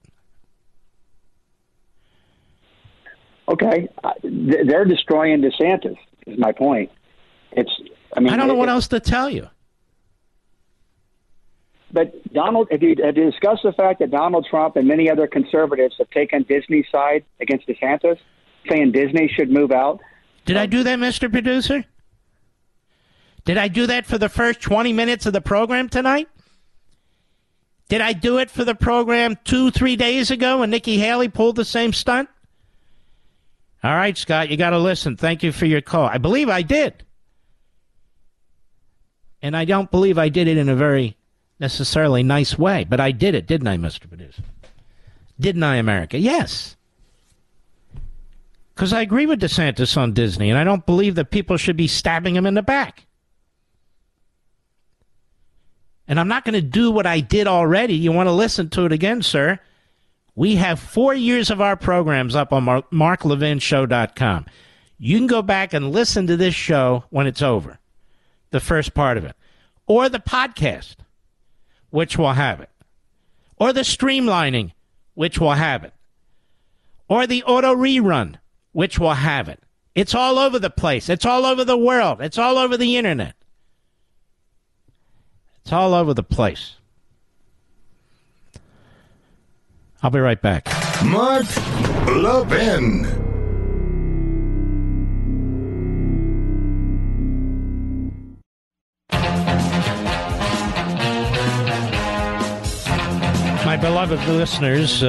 Okay. They're destroying DeSantis, is my point. I don't know what else to tell you. But Donald, have you discussed the fact that Donald Trump and many other conservatives have taken Disney's side against DeSantis, saying Disney should move out? Did I do that, Mr. Producer? Did I do that for the first 20 minutes of the program tonight? Did I do it for the program 2-3 days ago when Nikki Haley pulled the same stunt? All right, Scott, you got to listen. Thank you for your call. I believe I did. And I don't believe I did it in a very necessarily nice way, but I did it, didn't I, Mr. Producer? Didn't I, America? Yes. Because I agree with DeSantis on Disney, and I don't believe that people should be stabbing him in the back. And I'm not going to do what I did already. You want to listen to it again, sir? We have 4 years of our programs up on marklevinshow.com. You can go back and listen to this show when it's over, the first part of it, or the podcast, which will have it, or the streamlining, which will have it, or the auto rerun, which will have it. It's all over the place. It's all over the world. It's all over the internet. It's all over the place. I'll be right back. Mark Levin. My beloved listeners,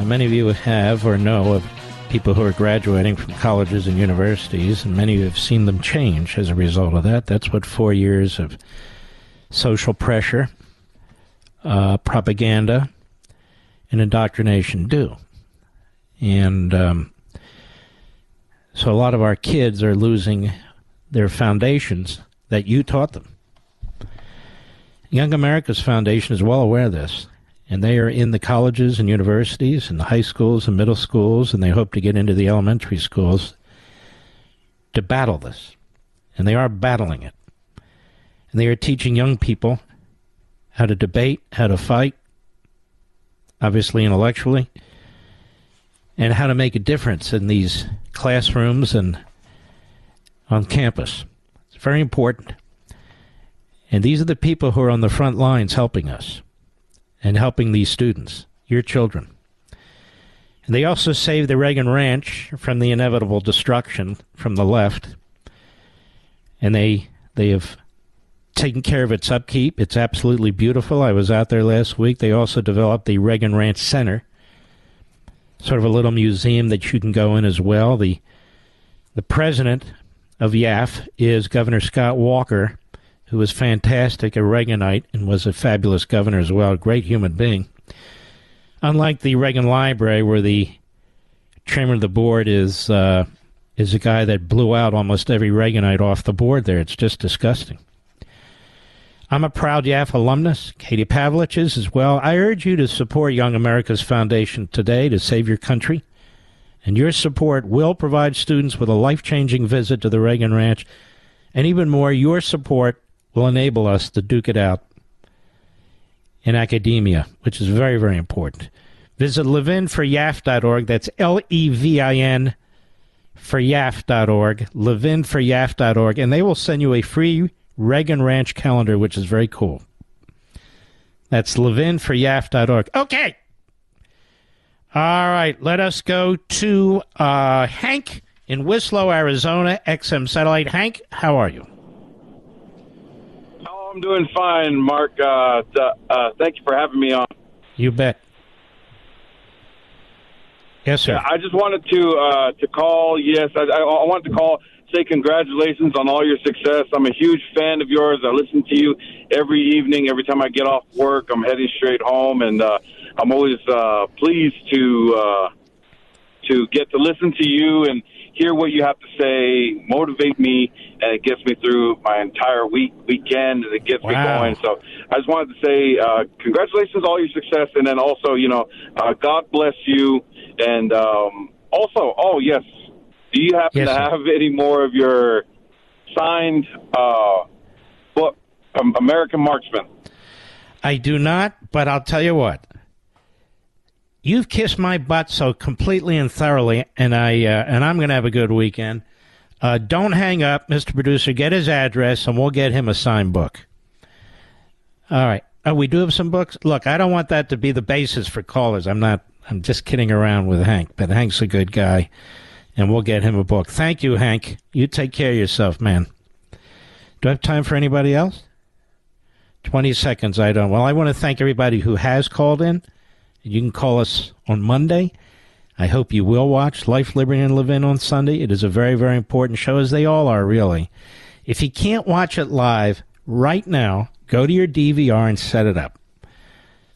many of you have or know of people who are graduating from colleges and universities, and many of you have seen them change as a result of that. That's what 4 years of social pressure, propaganda, and indoctrination do. And so a lot of our kids are losing their foundations that you taught them. Young America's Foundation is well aware of this, and they are in the colleges and universities and the high schools and middle schools, and they hope to get into the elementary schools to battle this. And they are battling it. And they are teaching young people how to debate, how to fight, obviously intellectually, and how to make a difference in these classrooms and on campus. It's very important. And these are the people who are on the front lines helping us and helping these students, your children. And they also saved the Reagan Ranch from the inevitable destruction from the left. And they have taken care of its upkeep. It's absolutely beautiful. I was out there last week. They also developed the Reagan Ranch Center, sort of a little museum that you can go in as well. The president of YAF is Governor Scott Walker, who was fantastic, a Reaganite, and was a fabulous governor as well, a great human being. Unlike the Reagan Library, where the chairman of the board is a guy that blew out almost every Reaganite off the board there. It's just disgusting. I'm a proud YAF alumnus. Katie Pavlich is as well. I urge you to support Young America's Foundation today to save your country. And your support will provide students with a life-changing visit to the Reagan Ranch. And even more, your support will enable us to duke it out in academia, which is very, very important. Visit levinforyaf.org. That's Levin for yaf.org, levinforyaf.org, and they will send you a free Reagan Ranch calendar, which is very cool. That's levinforyaf.org. Okay. All right, let us go to Hank in Whistler, Arizona, XM Satellite. Hank, how are you? Oh, I'm doing fine, Mark. Thank you for having me on. You bet. Yes, sir. Yeah, I just wanted to call. Yes, I wanted to call, say congratulations on all your success. I'm a huge fan of yours. I listen to you every evening. Every time I get off work, I'm heading straight home, and I'm always pleased to get to listen to you and hear what you have to say, motivate me, and it gets me through my entire weekend, and it gets me going. So I just wanted to say congratulations on all your success, and then also, God bless you. And also, yes, do you happen to have any more of your signed book, American Marksman? I do not, but I'll tell you what. You've kissed my butt so completely and thoroughly, and I'm going to have a good weekend. Don't hang up, Mr. Producer. Get his address, and we'll get him a signed book. All right. We do have some books. Look, I don't want that to be the basis for callers. I'm just kidding around with Hank, but Hank's a good guy, and we'll get him a book. Thank you, Hank. You take care of yourself, man. Do I have time for anybody else? 20 seconds, I don't. Well, I want to thank everybody who has called in. You can call us on Monday. I hope you will watch Life, Liberty, and Levin on Sunday. It is a very, very important show, as they all are, really. If you can't watch it live right now, go to your DVR and set it up.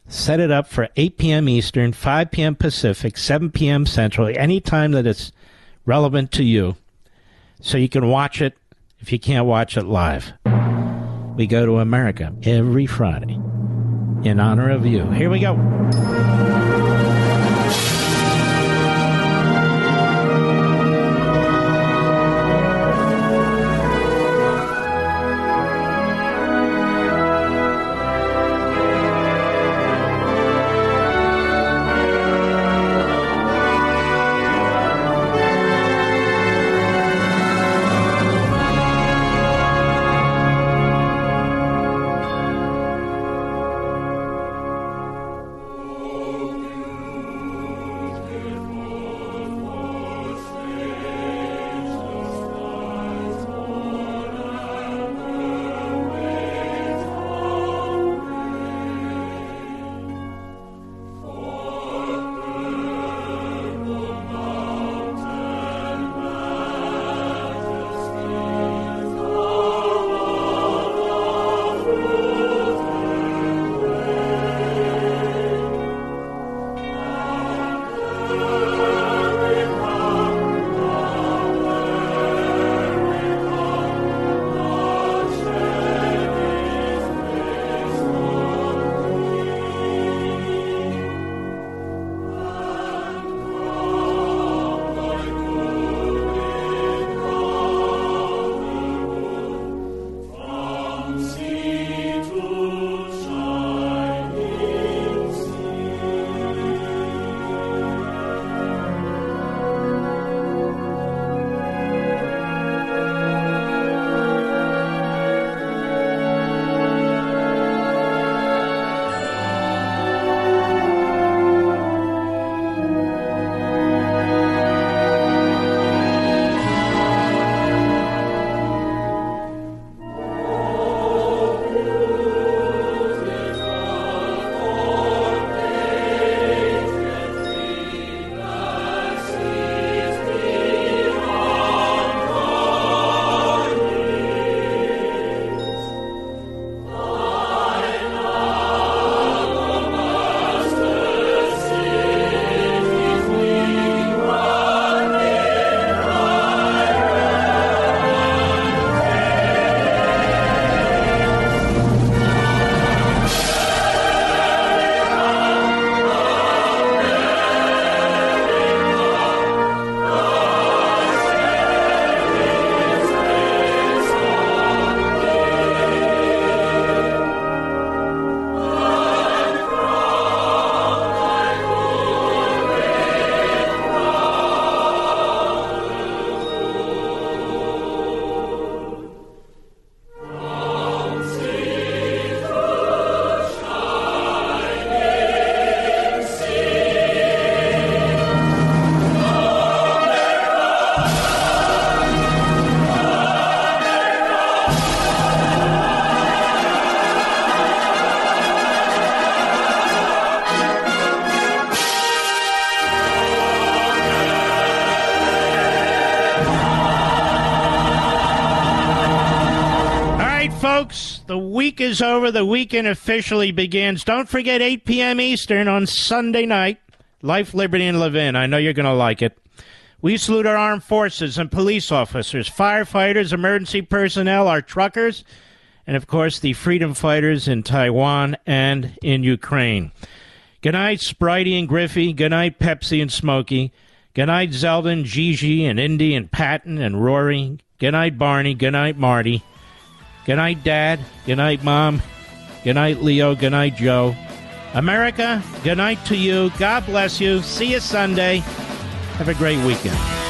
Set it up for 8 p.m. Eastern, 5 p.m. Pacific, 7 p.m. Central, any time that it's relevant to you, so you can watch it if you can't watch it live. We go to America every Friday in honor of you. Here we go. folks. The week is over. The weekend officially begins. Don't forget 8 p.m. Eastern on Sunday night. Life, Liberty, and Levin. I know you're going to like it. We salute our armed forces and police officers, firefighters, emergency personnel, our truckers, and, of course, the freedom fighters in Taiwan and in Ukraine. Good night, Spritey and Griffey. Good night, Pepsi and Smokey. Good night, Zeldin, Gigi, and Indy, and Patton, and Rory. Good night, Barney. Good night, Marty. Good night, Dad. Good night, Mom. Good night, Leo. Good night, Joe. America, good night to you. God bless you. See you Sunday. Have a great weekend.